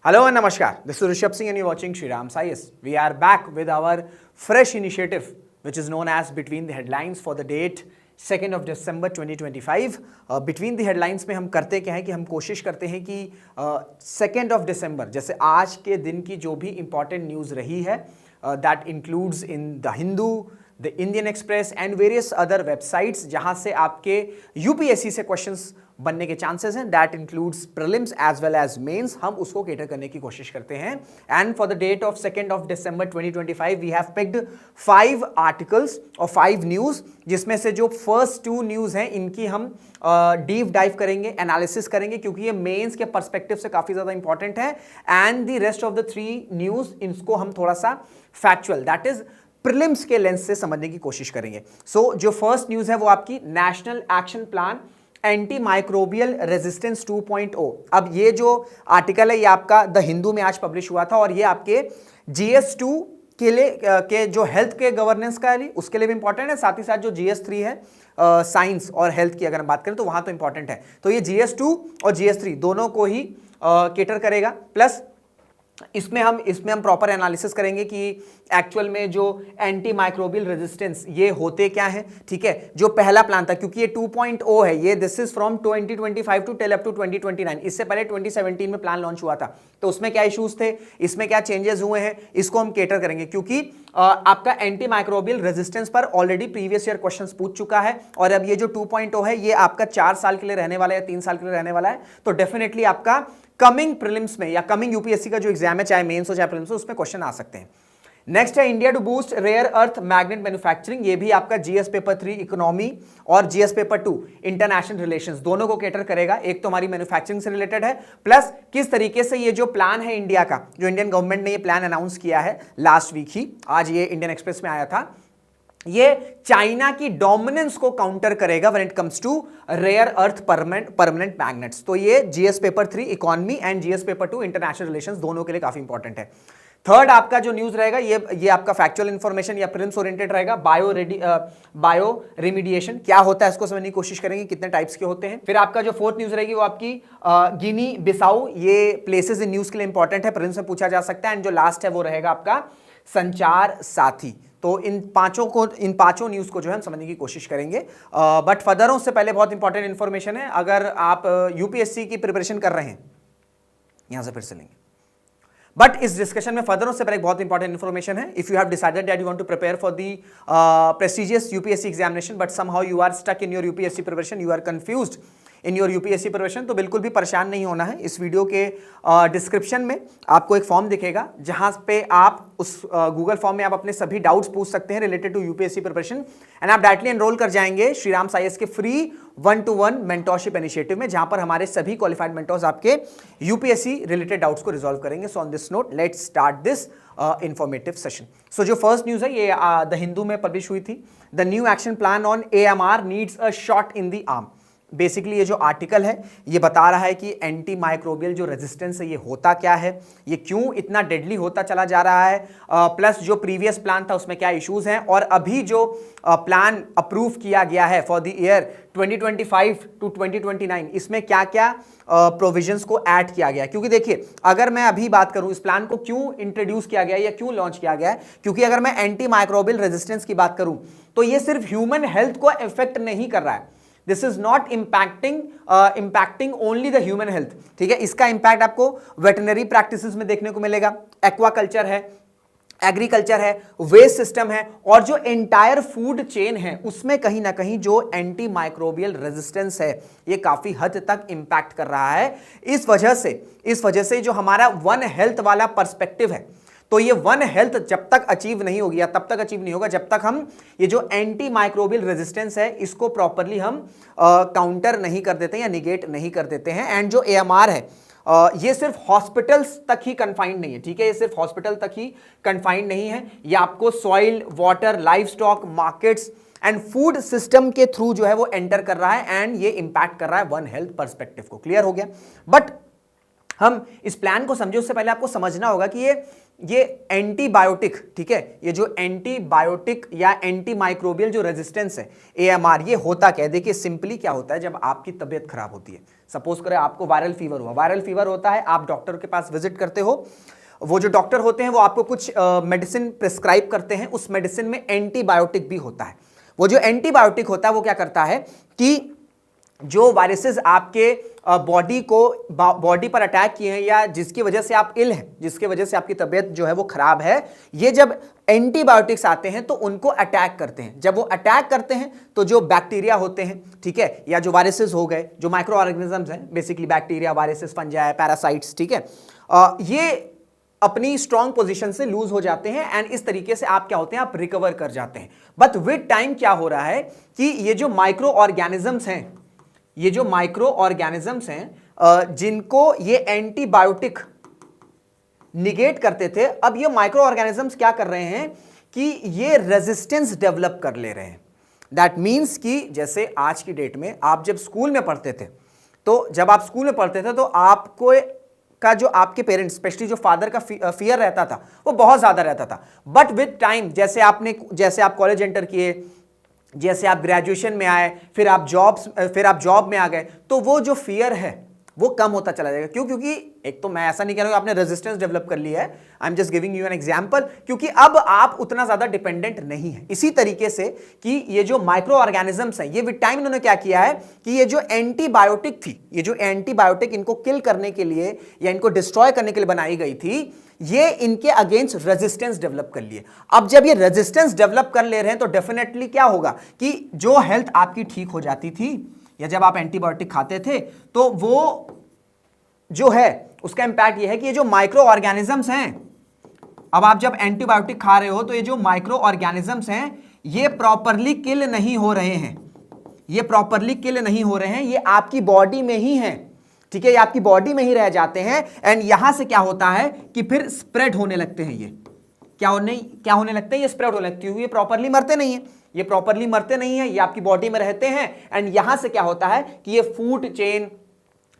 Hello and Namaskar. This is Rishabh Singh and you're watching Shriram Science. We are back with our fresh initiative which is known as Between the Headlines for the date 2nd of December 2025. Between the Headlines में हम करते क्या है कि हम कोशिश करते हैं कि 2nd of December जैसे आज के दिन की जो भी important न्यूज़ रही है that includes in the Hindu, the Indian Express and various other websites जहाँ से आपके UPSC से questions बनने के चांसेस हैं, that includes prelims as well as mains, हम उसको केटर करने की कोशिश करते हैं. And for the date of 2nd of December 2025 we have picked 5 articles और 5 न्यूज, जिसमें से जो फर्स्ट 2 न्यूज हैं इनकी हम डीप डाइव करेंगे, एनालिसिस करेंगे, क्योंकि ये मेंस के पर्सपेक्टिव से काफी ज्यादा इंपॉर्टेंट है. And the rest of the 3 news इनको हम थोड़ा सा फैक्चुअल दैट इज प्रीलिम्स के लेंस से समझने की कोशिश करेंगे. सो जो फर्स्ट न्यूज है वो आपकी national action plan anti microbial resistance 2.0. अब ये जो आर्टिकल है ये आपका द हिंदू में आज पब्लिश हुआ था और ये आपके GS2 के लिए के जो हेल्थ के गवर्नेंस का है उसके लिए भी इंपॉर्टेंट है. साथ ही साथ जो GS3 है साइंस और हेल्थ की अगर हम बात करें तो वहां तो इंपॉर्टेंट है. तो ये GS2 और GS3 दोनों को ही केटर करेगा. प्लस इसमें हम प्रॉपर एनालिसिस करेंगे कि एक्चुअल में जो एंटी माइक्रोबियल रेजिस्टेंस ये होते क्या है. ठीक है, जो पहला प्लान था, क्योंकि ये 2.0 है, ये this is from 2025 to till up to 2029. इससे पहले 2017 में प्लान लॉन्च हुआ था, तो उसमें क्या इश्यूज थे, इसमें क्या चेंजेस हुए हैं, इसको हम केटर करेंगे. क्योंकि आपका एंटी माइक्रोबियल रेजिस्टेंस पर ऑलरेडी प्रीवियस ईयर क्वेश्चंस पूछ चुका है और अब ये जो 2.0 है ये आपका 4 साल के लिए रहने वाला है या 3 साल के लिए रहने वाला है. तो डेफिनेटली आपका कमिंग प्रीलिम्स में या कमिंग यूपीएससी का जो एग्जाम है, चाहे मेंस हो चाहे प्रीलिम्स हो, उसमें क्वेश्चन आ सकते हैं. नेक्स्ट है India to boost rare earth magnet manufacturing. ये भी आपका जीएस पेपर 3 इकोनॉमी और जीएस पेपर 2 इंटरनेशनल रिलेशंस दोनों को केटर करेगा. एक तो हमारी मैन्युफैक्चरिंग से रिलेटेड है, प्लस किस तरीके से ये जो प्लान है इंडिया का, जो इंडियन गवर्नमेंट ने ये प्लान अनाउंस किया है लास्ट वीक ही, आज ये इंडियन एक्सप्रेस में आया था, ये चाइना की डोमिनेंस को काउंटर करेगा when it comes to rare earth permanent magnets. तो ये GS paper 3 economy and GS paper 2 international relations दोनों के लिए काफी इंपॉर्टेंट है. थर्ड आपका जो न्यूज रहेगा ये आपका फैक्चुअल इंफॉर्मेशन या प्रीलिम्स ओरिएंटेड रहेगा. बायो रेमिडिएशन क्या होता है इसको समझने की कोशिश करेंगे, कितने टाइप्स के होते हैं. फिर आपका जो फोर्थ न्यूज रहेगी वो आपकी गिनी बिसाऊ, ये प्लेसेस इन न्यूज के लिए इंपॉर्टेंट है, प्रीलिम्स में पूछा जा सकता है. एंड जो लास्ट है वो रहेगा आपका संचार साथी. तो इन पांचों न्यूज को जो है हम समझने की कोशिश करेंगे. बट फर्दर उससे पहले बहुत इंपॉर्टेंट इंफॉर्मेशन है. अगर आप यूपीएससी की प्रिपरेशन कर रहे हैं, यहां से फिर से लेंगे, बट इस डिस्कशन में फर्दर उससे पहले बहुत इंपॉर्टेंट इंफॉर्मेशन है. If you have decided that you want to prepare for the prestigious UPSC examination but somehow you are stuck in your UPSC preparation, you are confused in your UPSC preparation, तो बिल्कुल भी परेशान नहीं होना है. इस video के description में आपको एक फॉर्म दिखेगा जहां पे आप उस गूगल फॉर्म में आप अपने सभी डाउट्स पूछ सकते हैं related to UPSC preparation. And आप डायरेक्टली एनरोल कर जाएंगे श्रीराम साइंस के फ्री 1-to-1 मेंटोरशिप इनिशिएटिव में, जहां पर हमारे सभी क्वालिफाइड मेंटोर्स आपके यूपीएससी रिलेटेड डाउट्स को रिजॉल्व करेंगे. So on this note let's start this informative session. So जो फर्स्ट न्यूज है ये द हिंदू में पब्लिश हुई थी. The new action plan on AMR needs a shot in the arm. Basically ये जो आर्टिकल है ये बता रहा है कि एंटी माइक्रोबियल जो रेजिस्टेंस है ये होता क्या है, ये क्यों इतना डेडली होता चला जा रहा है, प्लस जो प्रीवियस प्लान था उसमें क्या इश्यूज हैं, और अभी जो प्लान अप्रूव किया गया है फॉर द ईयर 2025 टू 2029 इसमें क्या क्या प्रोविजंस को ऐड किया गया है. क्योंकि देखिए अगर मैं अभी बात करूं इस प्लान को क्यों इंट्रोड्यूस किया गया है या क्यों लॉन्च किया गया है, क्योंकि अगर मैं एंटी माइक्रोबियल रेजिस्टेंस की बात करूं तो ये सिर्फ ह्यूमन हेल्थ को इफेक्ट नहीं कर रहा है. This is not impacting only the human health. ठीक है, इसका इंपैक्ट आपको वेटनरी प्रैक्टिसेस में देखने को मिलेगा, एक्वाकल्चर है, एग्रीकल्चर है, वेस्ट सिस्टम है, और जो एंटायर फूड चेन है उसमें कहीं ना कहीं जो एंटी माइक्रोबियल रेजिस्टेंस है ये काफी हद तक इंपैक्ट कर रहा है. इस वजह से जो हमारा वन हेल्थ वाला पर्सपेक्टिव है, तो ये वन हेल्थ जब तक अचीव नहीं होगी या तब तक अचीव नहीं होगा जब तक हम ये जो एंटी माइक्रोबियल रेजिस्टेंस है इसको प्रॉपरली हम काउंटर नहीं कर देते या निगेट नहीं कर देते हैं. एंड जो AMR है ये सिर्फ हॉस्पिटल्स तक ही कन्फाइंड नहीं है. ठीक है, ये सिर्फ हॉस्पिटल तक ही कन्फाइंड नहीं है, ये आपको soil, water, life stock, markets and food system के थ्रू जो है वो एंटर कर रहा है एंड ये इंपैक्ट कर रहा है वन हेल्थ पर्सपेक्टिव को. क्लियर हो गया. बट हम इस प्लान को समझे उससे पहले आपको समझना होगा कि ये ये एंटीबायोटिक, ठीक है, ये जो एंटीबायोटिक या एंटी माइक्रोबियल जो रेजिस्टेंस है एएमआर, ये होता क्या है? देखिए सिंपली क्या होता है, जब आपकी तबीयत खराब होती है, सपोज करें आपको वायरल फीवर हुआ, वायरल फीवर होता है, आप डॉक्टर के पास विजिट करते हो, वो जो डॉक्टर होते हैं वो आपको कुछ मेडिसिन प्रिस्क्राइब करते हैं, उस मेडिसिन में एंटीबायोटिक भी होता है। वो जो एंटीबायोटिक होता है वो क्या करता है कि जो वायरसेस आपके बॉडी पर अटैक किए हैं या जिसकी वजह से आप इल हैं, जिसकी वजह से आपकी तबीयत जो है वो खराब है, ये जब एंटीबायोटिक्स आते हैं तो उनको अटैक करते हैं। जब वो अटैक करते हैं तो जो बैक्टीरिया होते हैं, ठीक है, या जो वायरसेस हो गए, जो माइक्रो ऑर्गेनिजम्स हैं, basically bacteria, viruses, fungi, parasites, ठीक है, ये अपनी स्ट्रॉन्ग पोजीशन से लूज हो जाते हैं एंड इस तरीके से आप क्या होते हैं, आप रिकवर कर जाते हैं। बट विद टाइम क्या हो रहा है कि ये जो माइक्रो ऑर्गेनिजम्स हैं, ये जो माइक्रो ऑर्गेनिजम्स हैं जिनको ये एंटीबायोटिक निगेट करते थे, अब ये माइक्रो ऑर्गेनिजम्स क्या कर रहे हैं कि ये रेजिस्टेंस डेवलप कर ले रहे हैं। दैट मीन्स कि जैसे आज की डेट में आप जब स्कूल में पढ़ते थे, तो जब आप स्कूल में पढ़ते थे तो आपको का जो आपके पेरेंट्स, स्पेशली जो फादर का फियर रहता था वो बहुत ज्यादा रहता था। बट विद टाइम जैसे आप कॉलेज एंटर किए, जैसे आप ग्रेजुएशन में आए, फिर आप जॉब में आ गए, तो वो जो फियर है वो कम होता चला जाएगा। क्यों? क्योंकि एक तो मैं ऐसा नहीं कह रहा हूं आपने रेजिस्टेंस डेवलप कर लिया है, I am just giving you an example, क्योंकि अब आप उतना ज्यादा डिपेंडेंट नहीं है। इसी तरीके से कि ये जो माइक्रो ऑर्गेनिजम्स हैं, ये विद टाइम इन्होंने क्या किया है कि ये जो एंटीबायोटिक थी, ये जो एंटीबायोटिक इनको किल करने के लिए या इनको डिस्ट्रॉय करने के लिए बनाई गई थी, ये इनके अगेंस्ट रेजिस्टेंस डेवलप कर लिए। अब जब ये रेजिस्टेंस डेवलप कर ले रहे हैं तो डेफिनेटली क्या होगा कि जो हेल्थ आपकी ठीक हो जाती थी या जब आप एंटीबायोटिक खाते थे, तो वो जो है उसका इंपैक्ट ये है कि ये जो माइक्रो ऑर्गेनिजम्स हैं, अब आप जब एंटीबायोटिक खा रहे हो तो ये जो माइक्रो ऑर्गेनिजम्स हैं ये प्रॉपरली किल नहीं हो रहे हैं, ये प्रॉपरली किल नहीं हो रहे हैं, ये आपकी बॉडी में ही हैं, ठीक है, ये आपकी बॉडी में ही रह जाते हैं एंड यहां से क्या होता है कि फिर स्प्रेड होने लगते हैं। ये क्या होने लगते हैं, ये स्प्रेड होने लगती है। ये प्रॉपरली मरते नहीं है, ये प्रॉपरली मरते नहीं है, ये आपकी बॉडी में रहते हैं एंड यहां से क्या होता है कि ये फूड चेन,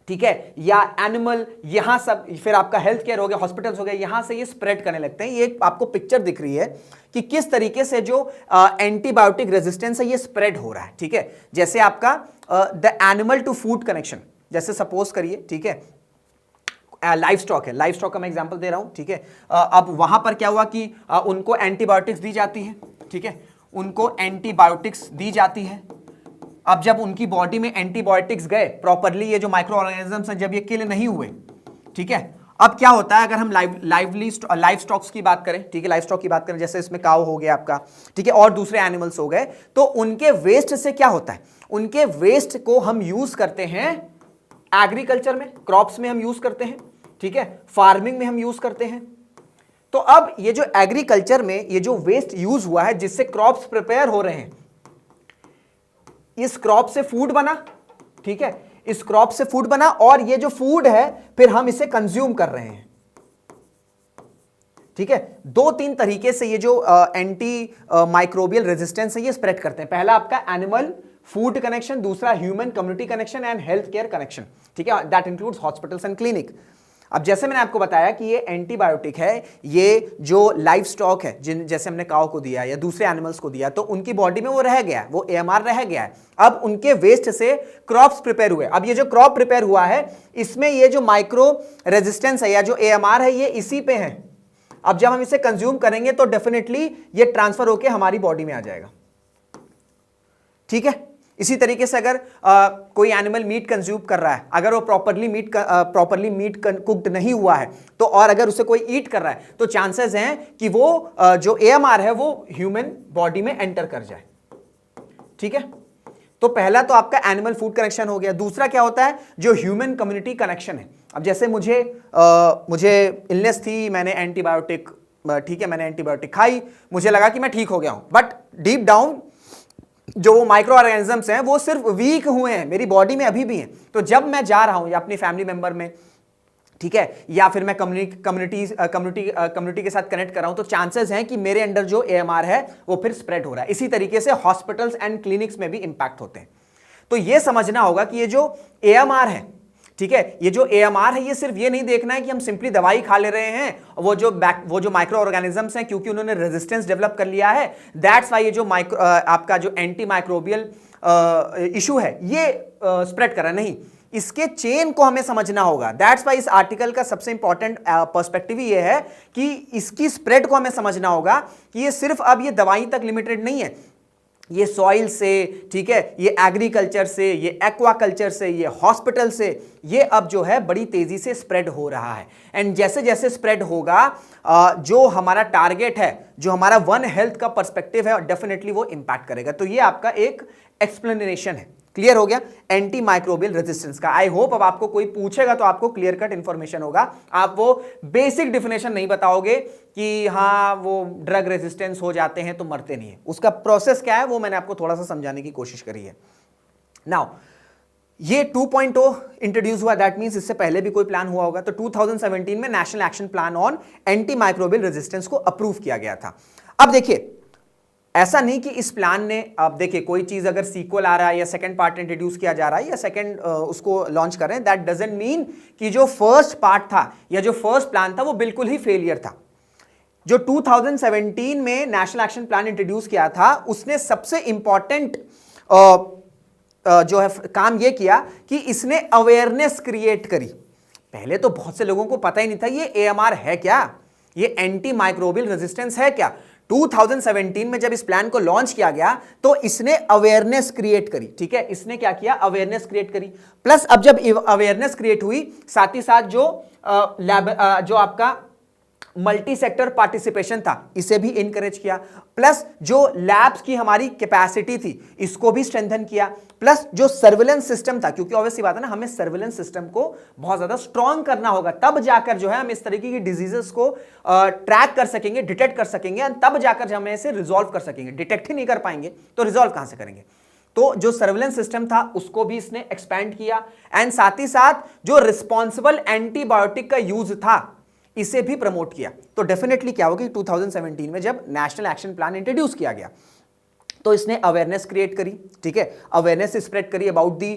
ठीक है, या एनिमल, यहां सब, फिर आपका हेल्थ केयर हो गया, हॉस्पिटल्स हो गए, यहां से ये स्प्रेड करने लगते हैं। ये आपको पिक्चर दिख रही है कि किस तरीके से जो एंटीबायोटिक रेजिस्टेंस है ये स्प्रेड हो रहा है, ठीक है। जैसे आपका the animal to food connection, जैसे सपोज करिए, ठीक है, लाइफ स्टॉक है, लाइफ स्टॉक का मैं एग्जांपल दे रहा हूं, ठीक है। अब वहां पर क्या हुआ कि उनको एंटीबायोटिक्स दी जाती है, ठीक है, उनको एंटीबायोटिक्स दी जाती है। अब जब उनकी बॉडी में एंटीबायोटिक्स गए प्रॉपरली, ये जो माइक्रो ऑर्गेनिजम्स हैं जब ये किल नहीं हुए, ठीक है, अब क्या होता है, अगर हम लाइव स्टॉक्स की बात करें, ठीक है, लाइव स्टॉक की बात करें, जैसे इसमें काऊ हो गया आपका, ठीक है, और दूसरे एनिमल्स हो गए, तो उनके वेस्ट से क्या होता है, उनके वेस्ट को हम यूज करते हैं एग्रीकल्चर में, क्रॉप्स में हम यूज करते हैं, ठीक है, फार्मिंग में हम यूज करते हैं। तो अब ये जो एग्रीकल्चर में ये जो वेस्ट यूज हुआ है जिससे क्रॉप्स प्रिपेयर हो रहे हैं, इस क्रॉप से फूड बना, ठीक है, इस क्रॉप से फूड बना और ये जो फूड है फिर हम इसे कंज्यूम कर रहे हैं, ठीक है। दो तीन तरीके से ये जो एंटी माइक्रोबियल रेजिस्टेंस है ये स्प्रेड करते हैं। पहला आपका एनिमल फूड कनेक्शन, दूसरा human community connection and health care connection, ठीक है, that includes hospitals and clinic. अब जैसे मैंने आपको बताया कि ये एंटीबायोटिक है, ये जो लाइफ स्टॉक है, जैसे हमने काऊ को दिया या दूसरे एनिमल्स को दिया, तो उनकी बॉडी में वो रह गया है, वो एएमआर रह गया है। अब उनके वेस्ट से क्रॉप्स प्रिपेयर हुए। अब ये जो क्रॉप प्रिपेयर हुआ है इसमें ये जो माइक्रो रेजिस्टेंस है या जो एएमआर है ये इसी पे है। अब जब हम इसे कंज्यूम करेंगे तो डेफिनेटली ये ट्रांसफर होकर हमारी बॉडी में आ जाएगा, ठीक है। इसी तरीके से अगर कोई एनिमल मीट कंज्यूम कर रहा है, अगर वो प्रॉपरली मीट कुक्ड नहीं हुआ है, तो और अगर उसे कोई ईट कर रहा है तो चांसेस हैं कि वो जो एएमआर है वो ह्यूमन बॉडी में एंटर कर जाए, ठीक है। तो पहला तो आपका एनिमल फूड कनेक्शन हो गया। दूसरा क्या होता है, जो ह्यूमन कम्युनिटी कनेक्शन है। अब जैसे मुझे इलनेस थी, मैंने एंटीबायोटिक, ठीक है, मैंने एंटीबायोटिक खाई, मुझे लगा कि मैं ठीक हो गया हूं, बट डीप डाउन जो वो माइक्रो ऑर्गेनिजम्स हैं वो सिर्फ वीक हुए हैं, मेरी बॉडी में अभी भी हैं। तो जब मैं जा रहा हूं या अपनी फैमिली मेंबर में, ठीक है, या फिर मैं कम्युनिटी के साथ कनेक्ट कर रहा हूं, तो चांसेस हैं कि मेरे अंदर जो एएमआर है वो फिर स्प्रेड हो रहा है। इसी तरीके से हॉस्पिटल्स एंड क्लिनिक्स में भी इंपैक्ट होते हैं। तो ये समझना होगा कि ये जो एएमआर है, ठीक है, ये जो AMR है ये सिर्फ ये नहीं देखना है कि हम सिंपली दवाई खा ले रहे हैं, वो जो माइक्रो ऑर्गेनिजम्स हैं क्योंकि उन्होंने रेजिस्टेंस डेवलप कर लिया है, दैट्स वाई ये जो आपका जो एंटी माइक्रोबियल इशू है ये स्प्रेड कर रहा है। नहीं, इसके चेन को हमें समझना होगा। दैट्स वाई इस आर्टिकल का सबसे इंपॉर्टेंट पर्सपेक्टिव ये है कि इसकी स्प्रेड को हमें समझना होगा कि ये सिर्फ अब ये दवाई तक लिमिटेड नहीं है, ये सॉइल से, ठीक है, ये एग्रीकल्चर से, ये एक्वाकल्चर से, ये हॉस्पिटल से, ये अब जो है बड़ी तेजी से स्प्रेड हो रहा है। एंड जैसे जैसे स्प्रेड होगा जो हमारा टारगेट है, जो हमारा वन हेल्थ का पर्सपेक्टिव है, डेफिनेटली वो इंपैक्ट करेगा। तो ये आपका एक एक्सप्लेनेशन है। क्लियर हो गया एंटी माइक्रोबियल रेजिस्टेंस का। आई होप अब आपको कोई पूछेगा तो आपको क्लियर कट इंफॉर्मेशन होगा, आप वो बेसिक डिफिनेशन नहीं बताओगे कि हाँ वो ड्रग रेजिस्टेंस हो जाते हैं तो मरते नहीं है। उसका प्रोसेस क्या है वो मैंने आपको थोड़ा सा समझाने की कोशिश करी है। नाउ ये 2.0 इंट्रोड्यूस हुआ, दैट मींस इससे पहले भी कोई प्लान हुआ होगा। तो 2017 में national action plan on anti microbial resistance को अप्रूव किया गया था। अब देखिए, ऐसा नहीं कि इस प्लान ने, आप देखिए कोई चीज अगर सीक्वल आ रहा है या सेकंड पार्ट इंट्रोड्यूस किया जा रहा है या सेकंड उसको लॉन्च कर रहे हैं, दैट डजंट मीन कि जो फर्स्ट पार्ट था या जो फर्स्ट प्लान था वो बिल्कुल ही फेलियर था। जो 2017 में नेशनल एक्शन प्लान इंट्रोड्यूस किया था उसने सबसे इंपॉर्टेंट जो है काम ये किया कि इसने अवेयरनेस क्रिएट करी। पहले तो बहुत से लोगों को पता ही नहीं था ये AMR है क्या, ये एंटी माइक्रोबियल रेजिस्टेंस है क्या। 2017 में जब इस प्लान को लॉन्च किया गया तो इसने अवेयरनेस क्रिएट करी। ठीक है, इसने क्या किया, अवेयरनेस क्रिएट करी। प्लस अब जब अवेयरनेस क्रिएट हुई, साथ ही साथ जो आपका मल्टी सेक्टर पार्टिसिपेशन था इसे भी इनकरेज किया। प्लस जो लैब्स की हमारी कैपेसिटी थी इसको भी स्ट्रेंथन किया। प्लस जो सर्विलेंस सिस्टम था, क्योंकि ऑब्वियसली बात है ना, हमें सर्विलेंस सिस्टम को बहुत ज्यादा स्ट्रांग करना होगा, तब जाकर जो है हम इस तरीके की डिजीजेस को ट्रैक कर सकेंगे, डिटेक्ट कर सकेंगे, और तब जाकर हम इसे रिजॉल्व कर सकेंगे। डिटेक्ट ही नहीं कर पाएंगे तो रिजॉल्व कहां से करेंगे। तो जो सर्विलेंस सिस्टम था उसको भी इसने एक्सपैंड किया। एंड साथ ही साथ जो रिस्पॉन्सिबल एंटीबायोटिक का यूज था इसे भी प्रमोट किया। तो डेफिनेटली क्या होगा, 2017 में जब नेशनल एक्शन प्लान इंट्रोड्यूस किया गया तो इसने अवेयरनेस क्रिएट करी। ठीक है, अवेयरनेस स्प्रेड करी about the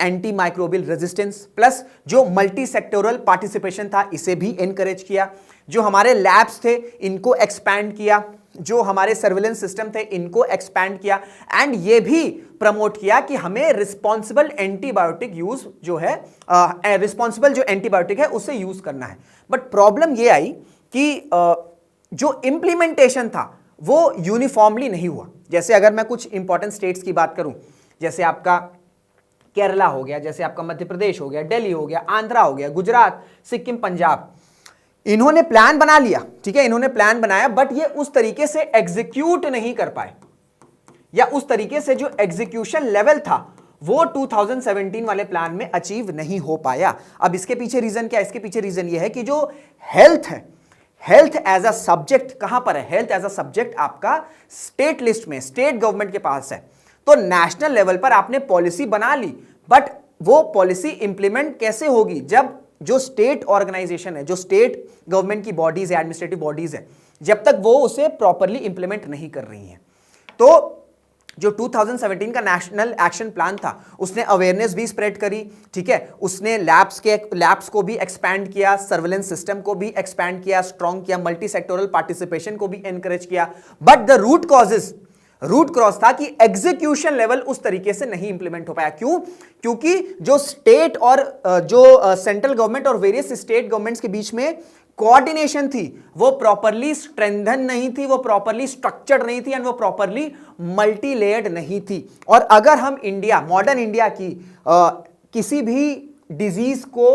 anti microbial resistance. Plus जो मल्टी सेक्टोरल पार्टिसिपेशन था इसे भी एनकरेज किया। जो हमारे लैब्स थे इनको एक्सपैंड किया, जो हमारे सर्विलेंस सिस्टम थे इनको एक्सपैंड किया। एंड ये भी प्रमोट किया कि हमें रिस्पॉन्सिबल एंटीबायोटिक यूज जो है, रिस्पॉन्सिबल जो एंटीबायोटिक है उसे यूज करना है। बट प्रॉब्लम ये आई कि जो इंप्लीमेंटेशन था वो यूनिफॉर्मली नहीं हुआ। जैसे अगर मैं कुछ इंपॉर्टेंट स्टेट्स की बात करूं, जैसे आपका केरला हो गया, जैसे आपका मध्य प्रदेश हो गया, दिल्ली हो गया, आंध्रा हो गया, गुजरात, सिक्किम, पंजाब, इन्होंने प्लान बना लिया। ठीक है, इन्होंने प्लान बनाया बट ये उस तरीके से एग्जीक्यूट नहीं कर पाए, या उस तरीके से जो एग्जीक्यूशन लेवल था वो 2017 वाले प्लान में अचीव नहीं हो पाया। अब इसके पीछे रीजन क्या है? इसके पीछे रीजन ये है कि जो हेल्थ है, हेल्थ एज अ सब्जेक्ट कहां पर है? हेल्थ एज अ सब्जेक्ट आपका स्टेट लिस्ट में, स्टेट गवर्नमेंट के पास है। तो नेशनल लेवल पर आपने पॉलिसी बना ली, बट वो पॉलिसी इंप्लीमेंट कैसे होगी जब जो स्टेट ऑर्गेनाइजेशन है, जो स्टेट गवर्नमेंट की बॉडीज है, एडमिनिस्ट्रेटिव बॉडीज है, जब तक वो उसे प्रॉपरली इंप्लीमेंट नहीं कर रही हैं। तो जो 2017 का नेशनल एक्शन प्लान था उसने अवेयरनेस भी स्प्रेड करी। ठीक है, उसने लैब्स को भी एक्सपैंड किया, सर्विलेंस सिस्टम को भी एक्सपैंड किया, स्ट्रॉन्ग किया, मल्टी सेक्टोरल पार्टिसिपेशन को भी एनकरेज किया। बट द रूट क्रॉस था कि एग्जीक्यूशन लेवल उस तरीके से नहीं इंप्लीमेंट हो पाया। क्यों? क्योंकि जो स्टेट और जो सेंट्रल गवर्नमेंट और वेरियस स्टेट गवर्नमेंट्स के बीच में कोऑर्डिनेशन थी वो प्रॉपरली स्ट्रेंथन नहीं थी, वो प्रॉपरली स्ट्रक्चर्ड नहीं थी, एंड वो प्रॉपरली मल्टी लेयर्ड नहीं थी। और अगर हम इंडिया, मॉडर्न इंडिया की किसी भी डिजीज को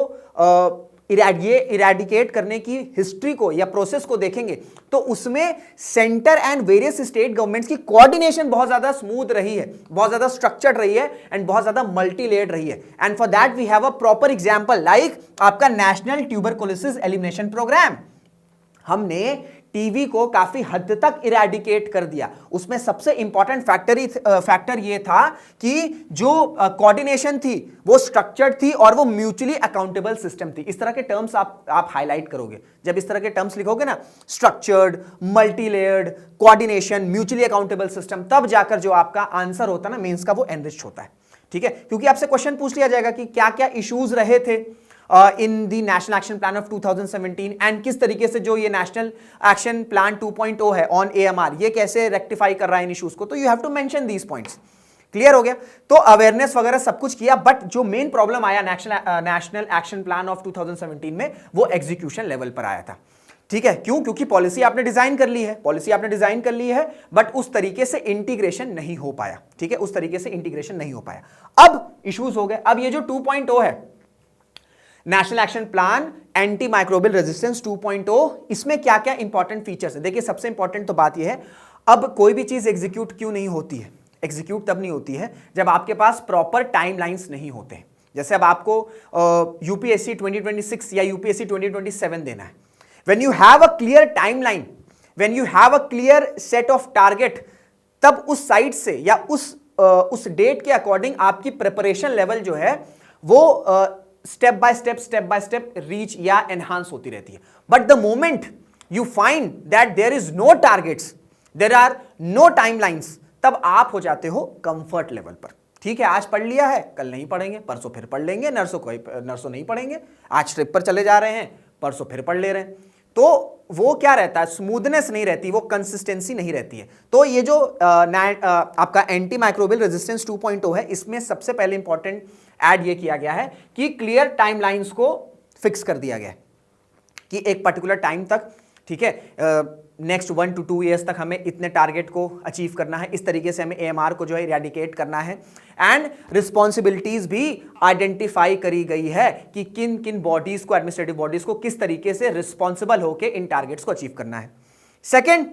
इरेडिकेट करने की हिस्ट्री को या प्रोसेस को देखेंगे तो उसमें centre and various state governments की कोऑर्डिनेशन बहुत ज्यादा स्मूथ रही है, बहुत ज्यादा स्ट्रक्चर्ड रही है, एंड बहुत ज्यादा मल्टी लेयर्ड रही है। And for that we have a proper example like आपका नेशनल ट्यूबरकुलोसिस एलिमिनेशन प्रोग्राम। हमने टीबी को काफी हद तक इरेडिकेट कर दिया। उसमें सबसे इंपॉर्टेंट फैक्टर ये था कि जो कोऑर्डिनेशन थी वो स्ट्रक्चर्ड थी और वो म्यूचुअली अकाउंटेबल सिस्टम थी। इस तरह के टर्म्स आप हाईलाइट करोगे, जब इस तरह के टर्म्स लिखोगे ना, structured, multi layered, coordination, mutually accountable system, तब जाकर जो आपका आंसर होता है ना मेंस का, वो एनरिच होता है। ठीक है, क्योंकि आपसे क्वेश्चन पूछ लिया जाएगा कि क्या क्या इश्यूज रहे थे in the national action plan of 2017 and किस तरीके से जो ये नेशनल एक्शन प्लान 2.0 है ऑन एएमआर ये कैसे रेक्टिफाई कर रहा है इन इश्यूज को, तो you have to mention these points. Clear हो गया? तो अवेयरनेस वगैरह सब कुछ किया, बट जो मेन प्रॉब्लम आया नेशनल एक्शन प्लान ऑफ 2017 में वो एग्जीक्यूशन लेवल पर आया था। ठीक है, क्यों? क्योंकि पॉलिसी आपने डिजाइन कर ली है, पॉलिसी आपने डिजाइन कर ली है, बट उस तरीके से इंटीग्रेशन नहीं हो पाया। ठीक है, उस तरीके से इंटीग्रेशन नहीं हो पाया। अब इश्यूज हो गए। अब ये जो 2.0 है national action plan anti microbial resistance 2.0, इसमें क्या क्या इंपॉर्टेंट फीचर्स है? देखिए, सबसे इंपॉर्टेंट तो बात यह है, अब कोई भी चीज एग्जीक्यूट क्यों नहीं होती है? एग्जीक्यूट तब नहीं होती है जब आपके पास प्रॉपर टाइमलाइंस नहीं होते हैं। जैसे अब आपको यूपीएससी 2026 या यूपीएससी 2027 देना है, when you have a clear timeline, when you have a clear set of target, तब उस साइड से या उस डेट के अकॉर्डिंग आपकी प्रिपरेशन लेवल जो है वो स्टेप बाय स्टेप रीच या एनहांस होती रहती है। But the moment you find that there is no targets, there are no timelines, तब आप हो जाते हो कंफर्ट लेवल पर। ठीक है, आज पढ़ लिया है, कल नहीं पढ़ेंगे, परसों फिर पढ़ लेंगे, नरसों नहीं पढ़ेंगे, आज ट्रिप पर चले जा रहे हैं, परसों फिर पढ़ ले रहे हैं, तो वो क्या रहता है? स्मूथनेस नहीं रहती, वो कंसिस्टेंसी नहीं रहती है। तो ये जो आपका एंटी माइक्रोबियल रेजिस्टेंस 2.0 है, इसमें सबसे पहले इंपॉर्टेंट ऐड ये किया गया है कि क्लियर टाइमलाइंस को फिक्स कर दिया गया है कि एक पर्टिकुलर टाइम तक, ठीक है, नेक्स्ट 1 to 2 ईयर्स तक हमें इतने टारगेट को अचीव करना है, इस तरीके से हमें एएमआर को जो है इरेडिकेट करना है। एंड रिस्पॉन्सिबिलिटीज भी आइडेंटिफाई करी गई है कि किन किन बॉडीज को, एडमिनिस्ट्रेटिव बॉडीज को किस तरीके से रिस्पॉन्सिबल होकर इन टारगेट्स को अचीव करना है। सेकेंड,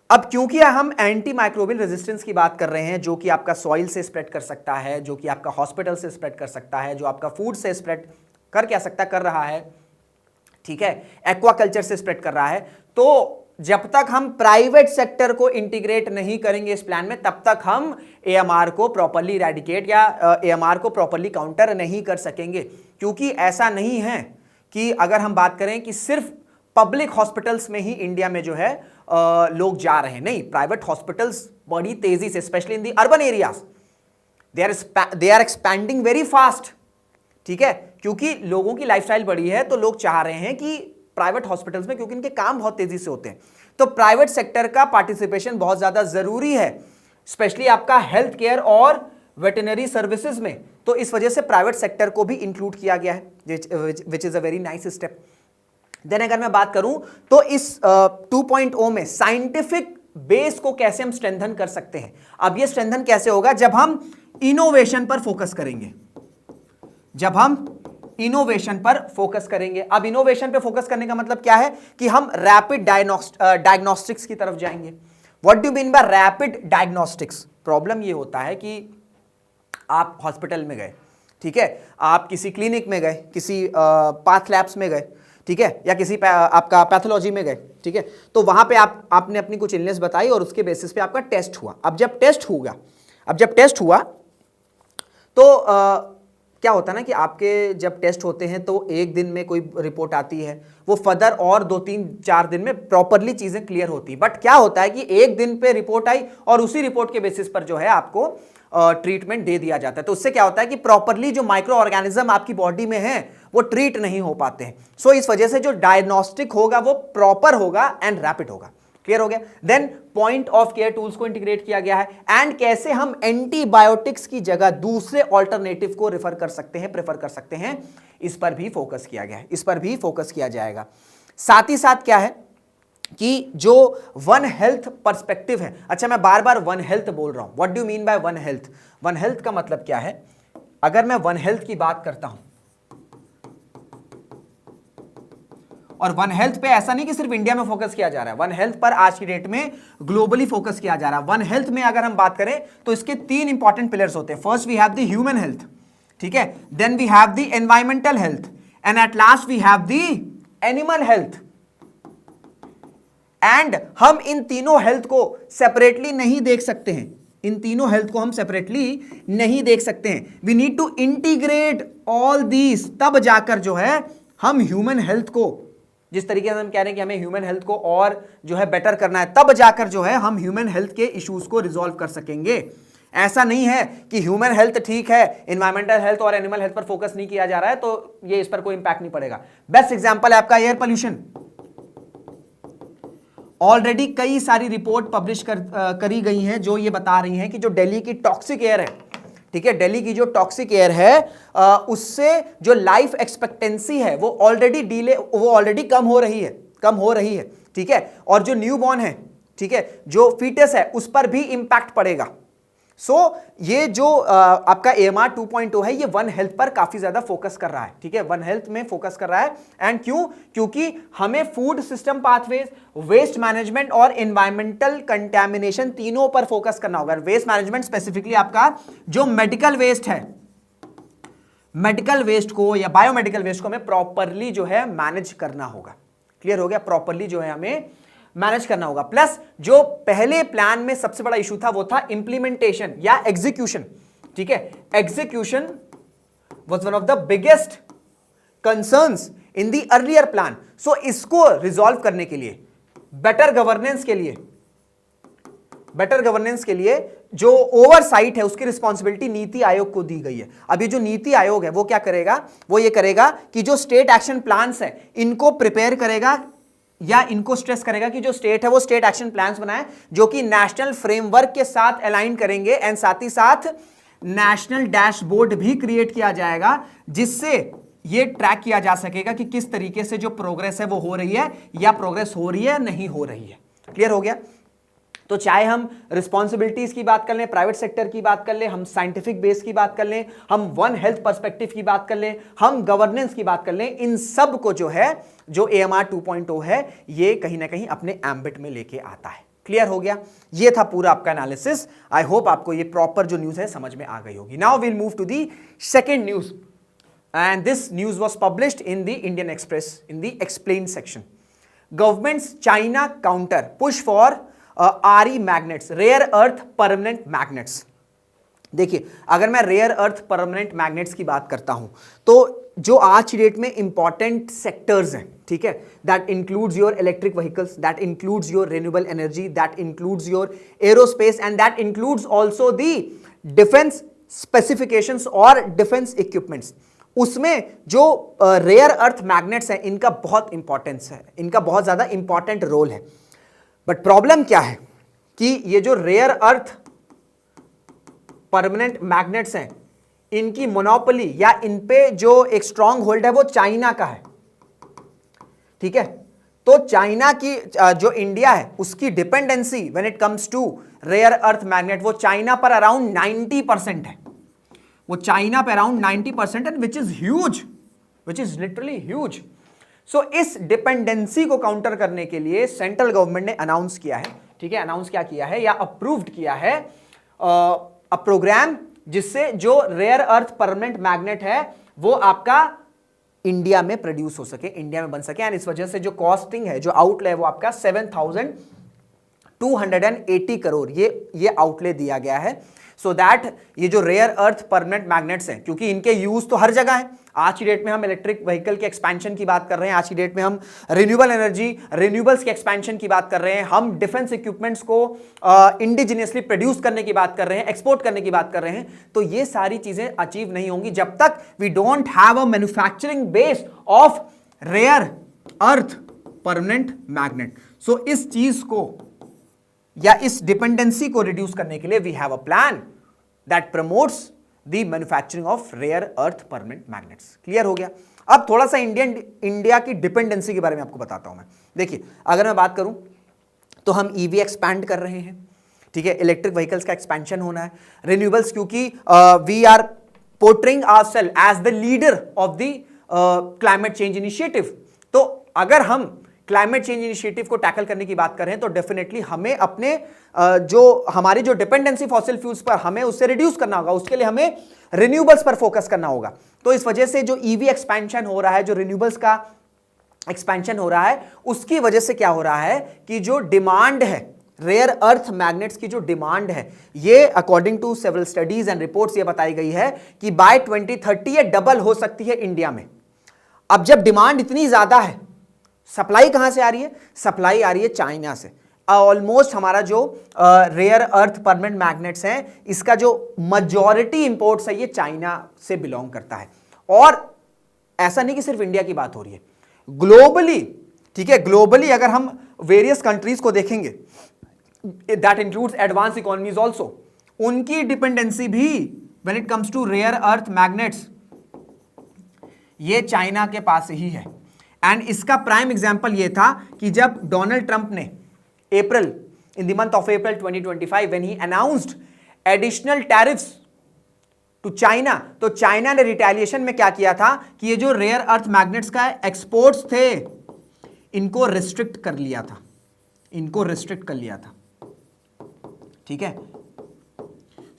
अब क्योंकि हम एंटी माइक्रोबियल रेजिस्टेंस की बात कर रहे हैं, जो कि आपका सॉइल से स्प्रेड कर सकता है, जो कि आपका हॉस्पिटल से स्प्रेड कर सकता है, जो आपका फूड से स्प्रेड कर क्या सकता कर रहा है, ठीक है, एक्वाकल्चर से स्प्रेड कर रहा है, तो जब तक हम प्राइवेट सेक्टर को इंटीग्रेट नहीं करेंगे इस प्लान में, तब तक हम एएमआर को प्रॉपर्ली इरेडिकेट या एएमआर को प्रॉपर्ली काउंटर नहीं कर सकेंगे। क्योंकि ऐसा नहीं है कि अगर हम बात करें कि सिर्फ पब्लिक हॉस्पिटल्स में ही इंडिया में जो है लोग जा रहे हैं, नहीं, प्राइवेट हॉस्पिटल्स बड़ी तेजी से, specially in the urban areas, they are expanding very fast. ठीक है, क्योंकि लोगों की लाइफस्टाइल बड़ी है, तो लोग चाह रहे हैं कि प्राइवेट हॉस्पिटल्स में, क्योंकि इनके काम बहुत तेजी से होते हैं, तो प्राइवेट सेक्टर का पार्टिसिपेशन बहुत ज्यादा जरूरी है, स्पेशली आपका हेल्थ केयर और वेटरनरी सर्विसेज में। तो इस वजह से प्राइवेट सेक्टर को भी इंक्लूड किया गया है, which is a very nice step. Then अगर मैं बात करूं तो इस 2.0 में साइंटिफिक बेस को कैसे हम स्ट्रेंथन कर सकते हैं। अब ये स्ट्रेंथन कैसे होगा? जब हम इनोवेशन पर फोकस करेंगे, जब हम इनोवेशन पर फोकस करेंगे। अब इनोवेशन पे फोकस करने का मतलब क्या है? कि हम रैपिड डायग्नोस्टिक्स की तरफ जाएंगे। What do mean by rapid diagnostics? Problem ये होता है कि आप हॉस्पिटल में गए, ठीक है, आप किसी क्लिनिक में गए, किसी पाथ लैब्स में गए, ठीक है, या किसी आपका पैथोलॉजी में गए, ठीक है, तो वहां पे आपने अपनी कुछ इलनेस बताई और उसके बेसिस पे आपका टेस्ट हुआ। अब जब टेस्ट हुआ तो क्या होता है ना कि आपके जब टेस्ट होते हैं तो एक दिन में कोई रिपोर्ट आती है, वो फर्दर और 2-3-4 दिन में प्रॉपरली चीजें क्लियर होती है। बट क्या होता है कि एक दिन पे रिपोर्ट आई और उसी रिपोर्ट के बेसिस पर जो है आपको ट्रीटमेंट दे दिया जाता है। तो उससे क्या होता है कि प्रॉपरली जो माइक्रो ऑर्गेनिज्म आपकी बॉडी में है वो ट्रीट नहीं हो पाते हैं। सो इस वजह से जो डायग्नोस्टिक होगा वो प्रॉपर होगा एंड रैपिड होगा। क्लियर हो गया? Then point of care tools को इंटीग्रेट किया गया है, एंड कैसे हम एंटीबायोटिक्स की जगह दूसरे ऑल्टरनेटिव को प्रेफर कर सकते हैं, इस पर भी फोकस किया गया है, इस पर भी फोकस किया जाएगा। साथ ही साथ क्या है कि जो वन हेल्थ पर्सपेक्टिव है, अच्छा मैं बार बार वन हेल्थ बोल रहा हूं, what do mean by one health? One health का मतलब क्या है? अगर मैं वन हेल्थ की बात करता हूं, और वन हेल्थ पे ऐसा नहीं कि सिर्फ इंडिया में फोकस किया जा रहा है, वन हेल्थ पर आज की डेट में ग्लोबली फोकस किया जा रहा है। वन हेल्थ में अगर हम बात करें तो इसके 3 इंपॉर्टेंट पिलर्स होते हैं। First we have the human health, ठीक है, then we have the environmental health, and at last we have the animal health. And हम इन तीनों हेल्थ को सेपरेटली नहीं देख सकते हैं, इन तीनों हेल्थ को हम सेपरेटली नहीं देख सकते हैं। We need to integrate all these, तब जाकर जो है हम ह्यूमन हेल्थ को, जिस तरीके से हम कह रहे हैं कि हमें ह्यूमन हेल्थ को और जो है बेटर करना है, तब जाकर जो है हम ह्यूमन हेल्थ के इश्यूज को रिजॉल्व कर सकेंगे। ऐसा नहीं है कि ह्यूमन हेल्थ ठीक है, इन्वायरमेंटल हेल्थ और एनिमल हेल्थ पर फोकस नहीं किया जा रहा है तो ये इस पर कोई इंपैक्ट नहीं पड़ेगा। बेस्ट एग्जांपल है आपका एयर पोल्यूशन। ऑलरेडी कई सारी रिपोर्ट पब्लिश करी गई हैं जो ये बता रही हैं कि जो दिल्ली की टॉक्सिक एयर है, ठीक है, दिल्ली की जो टॉक्सिक एयर है उससे जो लाइफ एक्सपेक्टेंसी है वो ऑलरेडी कम हो रही है, ठीक है, और जो न्यूबॉर्न है, ठीक है, जो फीटस है उस पर भी इंपैक्ट पड़ेगा। सो ये जो आपका AMR 2.0 है ये वन हेल्थ पर काफी ज्यादा फोकस कर रहा है, ठीक है, वन हेल्थ में फोकस कर रहा है। एंड क्यों? क्योंकि हमें food system pathways, waste management और एनवायरमेंटल कंटेमिनेशन तीनों पर फोकस करना होगा। वेस्ट मैनेजमेंट स्पेसिफिकली आपका जो मेडिकल वेस्ट है, मेडिकल वेस्ट को या बायोमेडिकल वेस्ट को हमें प्रॉपरली जो है मैनेज करना होगा। क्लियर हो गया? प्रॉपरली जो है हमें मैनेज करना होगा। प्लस जो पहले प्लान में सबसे बड़ा इशू था वो था इंप्लीमेंटेशन या एग्जीक्यूशन, ठीक है, execution was one of the biggest concerns in the earlier plan. So इसको रिजॉल्व करने के लिए, बेटर गवर्नेंस के लिए जो ओवरसाइट है उसकी रिस्पॉन्सिबिलिटी नीति आयोग को दी गई है। अभी जो नीति आयोग है वो क्या करेगा? वो ये करेगा कि जो स्टेट एक्शन प्लान्स है इनको प्रिपेयर करेगा या इनको स्ट्रेस करेगा कि जो स्टेट है वो स्टेट एक्शन प्लान्स बनाए जो कि नेशनल फ्रेमवर्क के साथ अलाइन करेंगे। एंड साथ ही साथ नेशनल डैशबोर्ड भी क्रिएट किया जाएगा जिससे ये ट्रैक किया जा सकेगा कि किस तरीके से जो प्रोग्रेस है वो हो रही है या प्रोग्रेस हो रही है नहीं हो रही है। क्लियर हो गया? तो चाहे हम रिस्पॉन्सिबिलिटीज की बात कर लें, प्राइवेट सेक्टर की बात कर लें, हम साइंटिफिक बेस की बात कर लें, हम वन हेल्थ पर्सपेक्टिव की बात कर लें, हम गवर्नेंस की बात कर लें, इन सब को जो है जो AMR 2.0 है ये कहीं ना कहीं अपने एम्बिट में लेके आता है। क्लियर हो गया? ये था पूरा आपका एनालिसिस। आई होप आपको ये प्रॉपर जो न्यूज है समझ में आ गई होगी। Now we'll move to the second news and this news was published in the Indian Express in the explain section. Governments China counter push for RE magnets, rare earth permanent magnets. देखिए, अगर मैं rare earth permanent magnets की बात करता हूं तो जो आज की डेट में इंपॉर्टेंट सेक्टर्स हैं, ठीक है, that includes your electric vehicles, that includes your renewable energy, that includes your aerospace and that includes also the defence specifications और डिफेंस इक्विपमेंट्स। उसमें जो रेयर अर्थ मैग्नेट्स हैं इनका बहुत इंपॉर्टेंस है, इनका बहुत ज्यादा इंपॉर्टेंट रोल है। बट प्रॉब्लम क्या है कि ये जो रेयर अर्थ परमानेंट मैग्नेट्स हैं इनकी मोनोपोली या इन पे जो एक स्ट्रांग होल्ड है वो चाइना का है, ठीक है। तो चाइना की जो इंडिया है उसकी dependency when it comes to rare earth magnet वो चाइना पर अराउंड 90% है, वो चाइना पर around 90% and which is huge, which is literally huge. So इस डिपेंडेंसी को काउंटर करने के लिए सेंट्रल गवर्नमेंट ने अनाउंस किया है, ठीक है, अनाउंस क्या किया है या अप्रूव्ड किया है अ प्रोग्राम जिससे जो रेयर अर्थ परमानेंट मैग्नेट है वो आपका इंडिया में प्रोड्यूस हो सके, इंडिया में बन सके। एंड इस वजह से जो कॉस्टिंग है, जो आउटले है वो आपका 7,280 करोड़ ये आउटले दिया गया है। सो दैट ये जो रेयर अर्थ परमानेंट मैग्नेट्स हैं, क्योंकि इनके यूज तो हर जगह है। आज की डेट में हम इलेक्ट्रिक व्हीकल के एक्सपेंशन की बात कर रहे हैं, आज की डेट में हम रिन्यूएबल एनर्जी, रिन्यूएबल्स के एक्सपेंशन की बात कर रहे हैं, हम डिफेंस इक्विपमेंट्स को इंडिजिनियसली प्रोड्यूस करने की बात कर रहे हैं, एक्सपोर्ट करने की बात कर रहे हैं। तो ये सारी चीजें अचीव नहीं होंगी जब तक we don't have a manufacturing base of rare earth permanent magnet. So इस चीज को या इस डिपेंडेंसी को रिड्यूस करने के लिए we have a plan that promotes the manufacturing of rare earth permanent magnets. Clear हो गया? अब थोड़ा सा इंडिया की डिपेंडेंसी के बारे में आपको बताता हूं मैं। देखिए, अगर मैं बात करूं तो हम EV एक्सपैंड कर रहे हैं, ठीक है, इलेक्ट्रिक व्हीकल्स का एक्सपेंशन होना है, रिन्यूएबल्स क्योंकि we are portraying ourselves as the leader of the climate change initiative. तो अगर हम क्लाइमेट चेंज इनिशिएटिव को टैकल करने की बात कर रहे हैं तो डेफिनेटली हमें अपने जो हमारी जो डिपेंडेंसी फॉसिल फ्यूल्स पर हमें उससे रिड्यूस करना होगा, उसके लिए हमें रिन्यूएबल्स पर फोकस करना होगा। तो इस वजह से जो EV एक्सपेंशन हो रहा है, जो रिन्यूएबल्स का एक्सपेंशन हो रहा है, उसकी वजह से क्या हो रहा है कि जो डिमांड है रेयर अर्थ मैग्नेट्स की, जो डिमांड है ये according to several studies and reports ये बताई गई है कि बाय 2030 ये डबल हो सकती है इंडिया में। अब जब डिमांड इतनी ज्यादा है, सप्लाई कहां से आ रही है? सप्लाई आ रही है चाइना से। ऑलमोस्ट हमारा जो रेयर अर्थ परमानेंट मैग्नेट्स हैं, इसका जो majority इंपोर्ट्स है ये चाइना से बिलोंग करता है। और ऐसा नहीं कि सिर्फ इंडिया की बात हो रही है, ग्लोबली, ठीक है, ग्लोबली अगर हम वेरियस कंट्रीज को देखेंगे, that includes advance economies also, उनकी डिपेंडेंसी भी when it comes to rare earth magnets ये चाइना के पास ही है। एंड इसका प्राइम एग्जांपल ये था कि जब डोनाल्ड ट्रंप ने April, in the month of April 2025 when he announced additional tariffs to China, तो चाइना ने रिटेलिएशन में क्या किया था कि ये जो रेयर अर्थ मैग्नेट्स का एक्सपोर्ट्स थे इनको रिस्ट्रिक्ट कर लिया था, इनको रिस्ट्रिक्ट कर लिया था, ठीक है।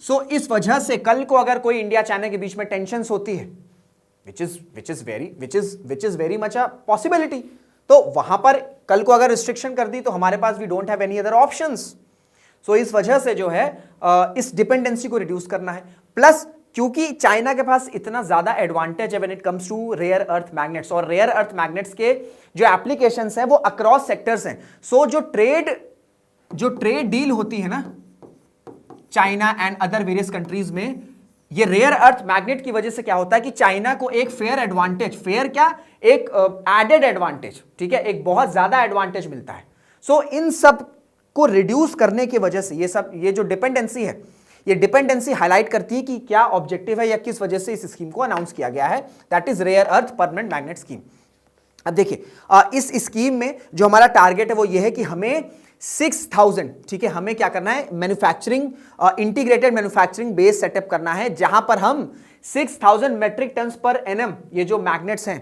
सो इस वजह से कल को अगर कोई इंडिया चाइना के बीच में टेंशंस होती है, which is very much a possibility, तो वहां पर कल को अगर रिस्ट्रिक्शन कर दी तो हमारे पास we don't have any other options. So इस वजह से जो है इस डिपेंडेंसी को रिड्यूस करना है। प्लस क्योंकि चाइना के पास इतना ज्यादा एडवांटेज है when it comes to rare earth magnets, और रेयर अर्थ मैग्नेट्स के जो एप्लीकेशंस हैं वो अक्रॉस सेक्टर्स हैं। सो जो ट्रेड डील होती है ना China and other various countries में, ये रेयर अर्थ मैग्नेट की वजह से क्या होता है कि चाइना को एक फेयर एडवांटेज, फेयर क्या, एक एडेड एडवांटेज, ठीक है, एक बहुत ज्यादा एडवांटेज मिलता है। सो इन सब को रिड्यूस करने की वजह से ये जो डिपेंडेंसी है, ये डिपेंडेंसी हाईलाइट करती है कि क्या ऑब्जेक्टिव है या किस वजह से इस स्कीम को अनाउंस किया गया है, that is rare earth permanent magnet scheme. अब देखिए इस स्कीम में जो हमारा टारगेट है वो ये है कि हमें 6000, ठीक है, हमें क्या करना है, manufacturing, integrated manufacturing base setup करना है जहां पर हम 6000 मेट्रिक टन्स पर एनएम ये जो मैग्नेट्स हैं,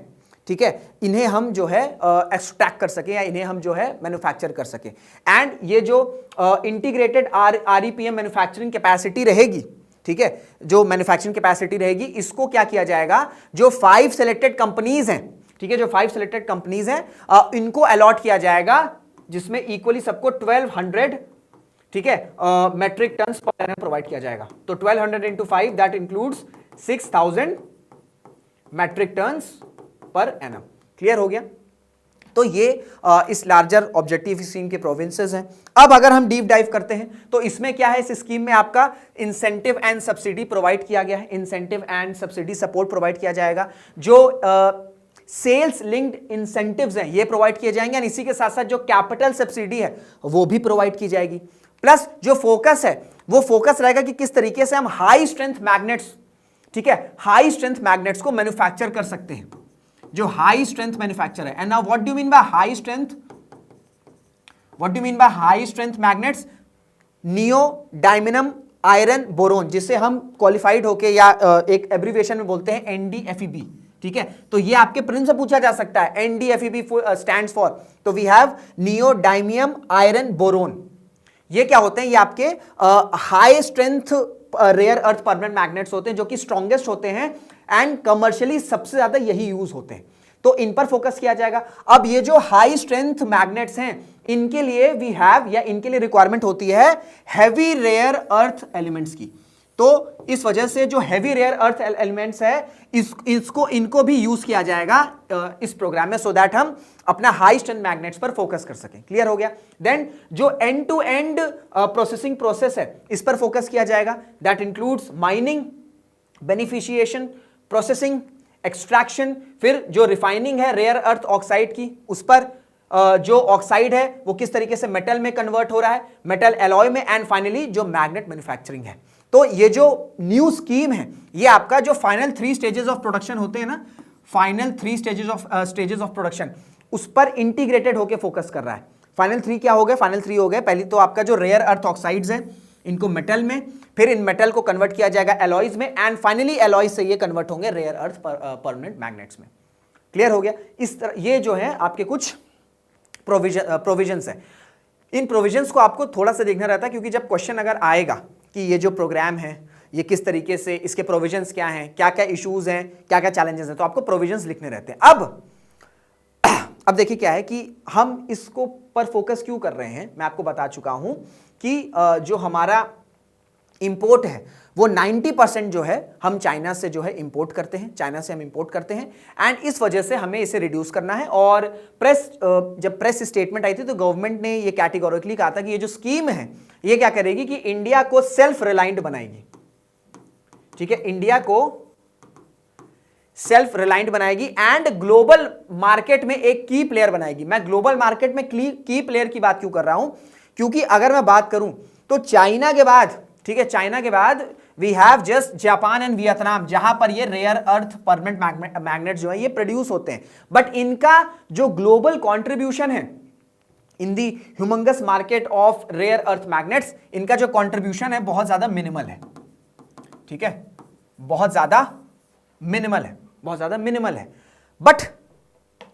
ठीक है, इन्हें हम जो है एक्सट्रैक्ट कर सके या इन्हें हम जो है मैन्युफैक्चर कर सके। एंड ये जो इंटीग्रेटेड आरईपीएम मैन्युफैक्चरिंग कैपेसिटी रहेगी, ठीक है, जो मैन्युफैक्चरिंग कैपेसिटी रहेगी, इसको क्या किया जाएगा, जो 5 सिलेक्टेड कंपनीज हैं, ठीक है, जो 5 सिलेक्टेड कंपनीज हैं इनको अलॉट किया जाएगा, जिसमें इक्वली सबको 1200, ठीक है, metric tons per annum provide किया जाएगा। तो 1200 into 5 that includes 6000 metric tons per annum. Clear हो गया? तो ये इस लार्जर ऑब्जेक्टिव स्कीम के प्रोविंसेस हैं। अब अगर हम डीप डाइव करते हैं तो इसमें क्या है, इस स्कीम में आपका इंसेंटिव एंड सब्सिडी प्रोवाइड किया गया है, incentive and subsidy support provide किया जाएगा, जो सेल्स लिंक्ड इंसेंटिव्स हैं ये प्रोवाइड किए जाएंगे, और इसी के साथ साथ जो कैपिटल सब्सिडी है वो भी प्रोवाइड की जाएगी। प्लस जो फोकस है वो फोकस रहेगा कि किस तरीके से हम हाई स्ट्रेंथ मैग्नेट्स, ठीक है, हाई स्ट्रेंथ मैग्नेट्स को मैन्युफैक्चर कर सकते हैं, जो हाई स्ट्रेंथ मैन्युफैक्चर है। And now what do you mean by high strength, what do you mean by high strength magnets, neodymium iron boron, जिसे हम क्वालिफाइड होके या एक एब्रिविएशन में बोलते हैं एनडीएफईबी, ठीक है। तो ये आपके प्रिंट से पूछा जा सकता है, एनडीएफईबी स्टैंड्स फॉर, तो we have neodymium iron boron. ये क्या होते हैं, ये आपके high strength rare earth permanent magnets होते हैं, जो कि स्ट्रॉन्गेस्ट होते हैं एंड कमर्शियली सबसे ज्यादा यही यूज होते हैं, तो इन पर फोकस किया जाएगा। अब ये जो हाई स्ट्रेंथ मैग्नेट्स हैं इनके लिए वी हैव, या इनके लिए रिक्वायरमेंट होती है हैवी रेयर अर्थ एलिमेंट्स की। तो इस वजह से जो हैवी रेयर अर्थ एलिमेंट्स है इनको भी यूज किया जाएगा इस प्रोग्राम में, सो दैट हम अपना हाई स्ट्रेंथ मैग्नेट्स पर फोकस कर सकें। क्लियर हो गया? देन जो end to end processing process है इस पर फोकस किया जाएगा, that includes mining, beneficiation, processing, extraction, फिर जो रिफाइनिंग है रेयर अर्थ ऑक्साइड की उस पर, जो ऑक्साइड है वो किस तरीके से मेटल में कन्वर्ट हो रहा है, मेटल एलॉय में, एंड फाइनली जो मैग्नेट मैन्युफैक्चरिंग है। तो ये जो न्यू स्कीम है ये आपका जो फाइनल 3 स्टेजेस ऑफ प्रोडक्शन होते हैं ना, फाइनल 3 स्टेजेस ऑफ प्रोडक्शन, उस पर इंटीग्रेटेड होकर फोकस कर रहा है। फाइनल 3 क्या हो गए? फाइनल 3 हो गए, पहली तो आपका जो रेयर अर्थ ऑक्साइड्स हैं इनको मेटल में, फिर इन मेटल को कन्वर्ट किया जाएगा एलॉयज में, एंड फाइनली एलॉयज से ये कन्वर्ट होंगे रेयर अर्थ परमानेंट मैग्नेट्स में। क्लियर हो गया? इस तरह ये जो है आपके कुछ प्रोविजंस है। इन प्रोविजंस को आपको थोड़ा सा देखना रहता है, क्योंकि जब क्वेश्चन अगर आएगा कि ये जो प्रोग्राम है ये किस तरीके से, इसके प्रोविजंस क्या हैं, क्या क्या इश्यूज हैं, क्या क्या चैलेंजेस हैं, तो आपको प्रोविजंस लिखने रहते हैं। अब देखिए क्या है कि हम इसको पर फोकस क्यों कर रहे हैं, मैं आपको बता चुका हूं कि जो हमारा इंपोर्ट है वो 90% जो है हम चाइना से जो है इंपोर्ट करते हैं, चाइना से हम इंपोर्ट करते हैं, एंड इस वजह से हमें इसे रिड्यूस करना है। और जब प्रेस स्टेटमेंट आई थी तो गवर्नमेंट ने ये कैटेगोरिकली कहा था कि ये जो स्कीम है ये क्या करेगी कि इंडिया को सेल्फ रिलायंट बनाएगी, ठीक है, इंडिया को सेल्फ रिलायंट बनाएगी एंड ग्लोबल मार्केट में एक की प्लेयर बनाएगी। मैं ग्लोबल मार्केट में की प्लेयर की बात क्यों कर रहा हूं, क्योंकि अगर मैं बात करूं तो चाइना के बाद, ठीक है, चाइना के बाद we have just Japan and Vietnam, जहां पर ये रेयर अर्थ परमानेंट मैग्नेट जो है ये प्रोड्यूस होते हैं, बट इनका जो ग्लोबल कंट्रीब्यूशन है in the humongous market of rare earth magnets, इनका जो कंट्रीब्यूशन है बहुत ज्यादा मिनिमल है, ठीक है, बहुत ज्यादा मिनिमल है, बहुत ज्यादा मिनिमल है। बट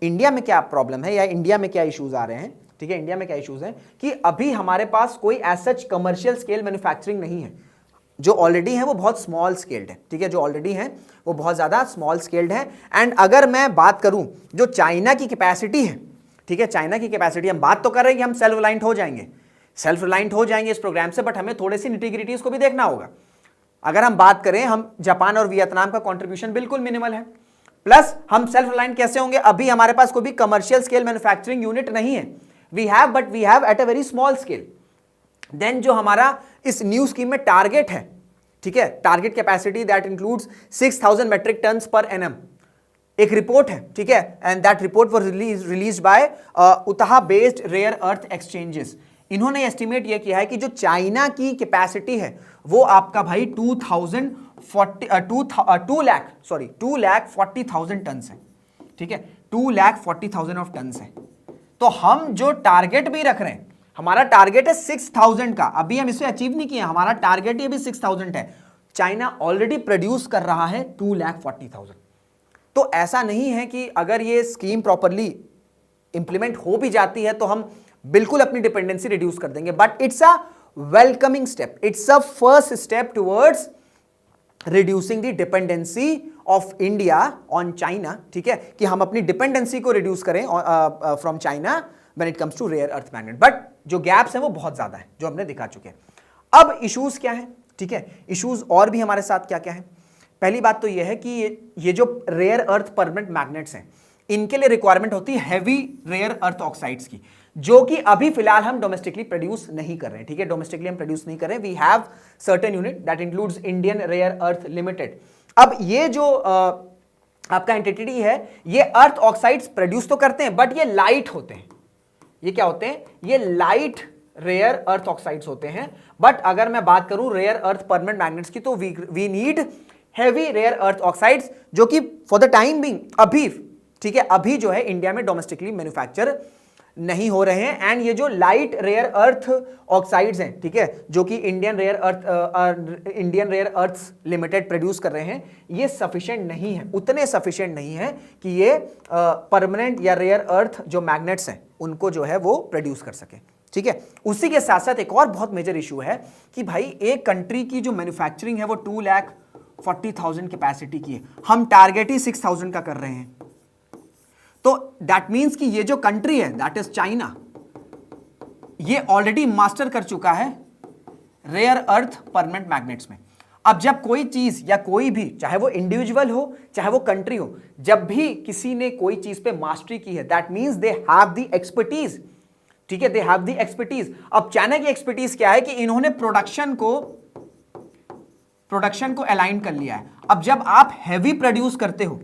इंडिया में क्या प्रॉब्लम है या इंडिया में क्या इश्यूज आ रहे हैं, ठीक है, इंडिया में क्या इश्यूज हैं कि अभी हमारे पास कोई as such commercial scale manufacturing नहीं है, जो ऑलरेडी है वो बहुत स्मॉल स्केल्ड है, ठीक है, जो ऑलरेडी है वो बहुत ज्यादा स्मॉल स्केल्ड है। एंड अगर मैं बात करूं जो चाइना की कैपेसिटी है, ठीक है, चाइना की कैपेसिटी, हम बात तो कर रहे हैं कि हम सेल्फ रिलायंट हो जाएंगे, सेल्फ रिलायंट हो जाएंगे इस प्रोग्राम से, बट हमें थोड़ी सी निटिग्रिटीज को भी देखना होगा। अगर हम बात करें, हम जापान और वियतनाम का कंट्रीब्यूशन बिल्कुल मिनिमल है, प्लस हम सेल्फ रिलायंट कैसे होंगे, अभी हमारे पास कोई भी कमर्शियल स्केल मैन्युफैक्चरिंग यूनिट नहीं है, we have, but we have at a very small scale. Then जो हमारा इस न्यू स्कीम में टारगेट है, ठीक है, target capacity that includes 6000 metric tons per annum, एक रिपोर्ट है, ठीक है, and that report was released by Utah based rare earth exchanges. इन्होंने एस्टिमेट यह किया है कि जो चाइना की कैपेसिटी है वो आपका भाई 2,40,000 टन्स है, ठीक है, 2,40,000 ऑफ टन्स है। तो हम जो टारगेट भी रख रहे हैं, हमारा टारगेट है 6000 का, अभी हम इसे अचीव नहीं किए, हमारा टारगेट ये भी 6000 है, चाइना ऑलरेडी प्रोड्यूस कर रहा है 2,40,000। तो ऐसा नहीं है कि अगर ये स्कीम प्रॉपरली इंप्लीमेंट हो भी जाती है तो हम बिल्कुल अपनी डिपेंडेंसी रिड्यूस कर देंगे, but it's a welcoming step, it's a first step towards reducing the dependency of India on China, ठीक है, कि हम अपनी डिपेंडेंसी को रिड्यूस करें from China when it comes to rare earth magnet. But जो गैप्स हैं वो बहुत ज्यादा है, जो हमने दिखा चुके हैं। अब इश्यूज क्या है, ठीक है, इश्यूज और भी हमारे साथ क्या क्या है। पहली बात तो यह है कि ये जो रेयर अर्थ परमानेंट मैग्नेट्स हैं, इनके लिए रिक्वायरमेंट होती है हैवी रेयर अर्थ ऑक्साइड्स की, जो कि अभी फिलहाल हम डोमेस्टिकली प्रोड्यूस नहीं कर रहे हैं, ठीक है, डोमेस्टिकली हम प्रोड्यूस नहीं कर रहे हैं। We have certain unit that includes Indian rare earth limited. अब ये जो आपका एंटिटी है, ये अर्थ ऑक्साइड्स प्रोड्यूस तो करते हैं, बट ये लाइट होते हैं। ये क्या होते हैं, ये लाइट रेयर अर्थ ऑक्साइड्स होते हैं। बट अगर मैं बात करूं रेयर अर्थ परमानेंट मैग्नेट्स की, तो we need heavy rare earth oxides, जो कि फॉर द टाइम बिंग अभी, ठीक है, अभी जो है इंडिया में डोमेस्टिकली मैन्युफैक्चर नहीं हो रहे हैं। एंड ये जो लाइट रेयर अर्थ ऑक्साइड्स हैं, ठीक है, जो कि Indian rare earth limited produce कर रहे हैं, ये सफिशिएंट नहीं है, उतने सफिशिएंट नहीं है कि ये परमानेंट या रेयर अर्थ जो मैग्नेट्स हैं उनको जो है वो प्रोड्यूस कर सके, ठीक है। उसी के साथ साथ एक और बहुत मेजर इशू है कि भाई एक कंट्री की जो मैन्युफैक्चरिंग है वो 2,40,000 कैपेसिटी की है, हम टारगेट ही 6,000 का कर रहे हैं। तो दैट मीन्स कि ये जो कंट्री है दैट इज चाइना, ये ऑलरेडी मास्टर कर चुका है रेयर अर्थ परमानेंट मैग्नेट्स में। अब जब कोई चीज या कोई भी, चाहे वो इंडिविजुअल हो चाहे वो कंट्री हो, जब भी किसी ने कोई चीज पे मास्टरी की है, that means they have the expertise, ठीक है, दे हैव द एक्सपर्टीज। अब चाइना की एक्सपर्टीज क्या है कि इन्होंने प्रोडक्शन को अलाइन कर लिया है। अब जब आप हैवी प्रोड्यूस करते हो,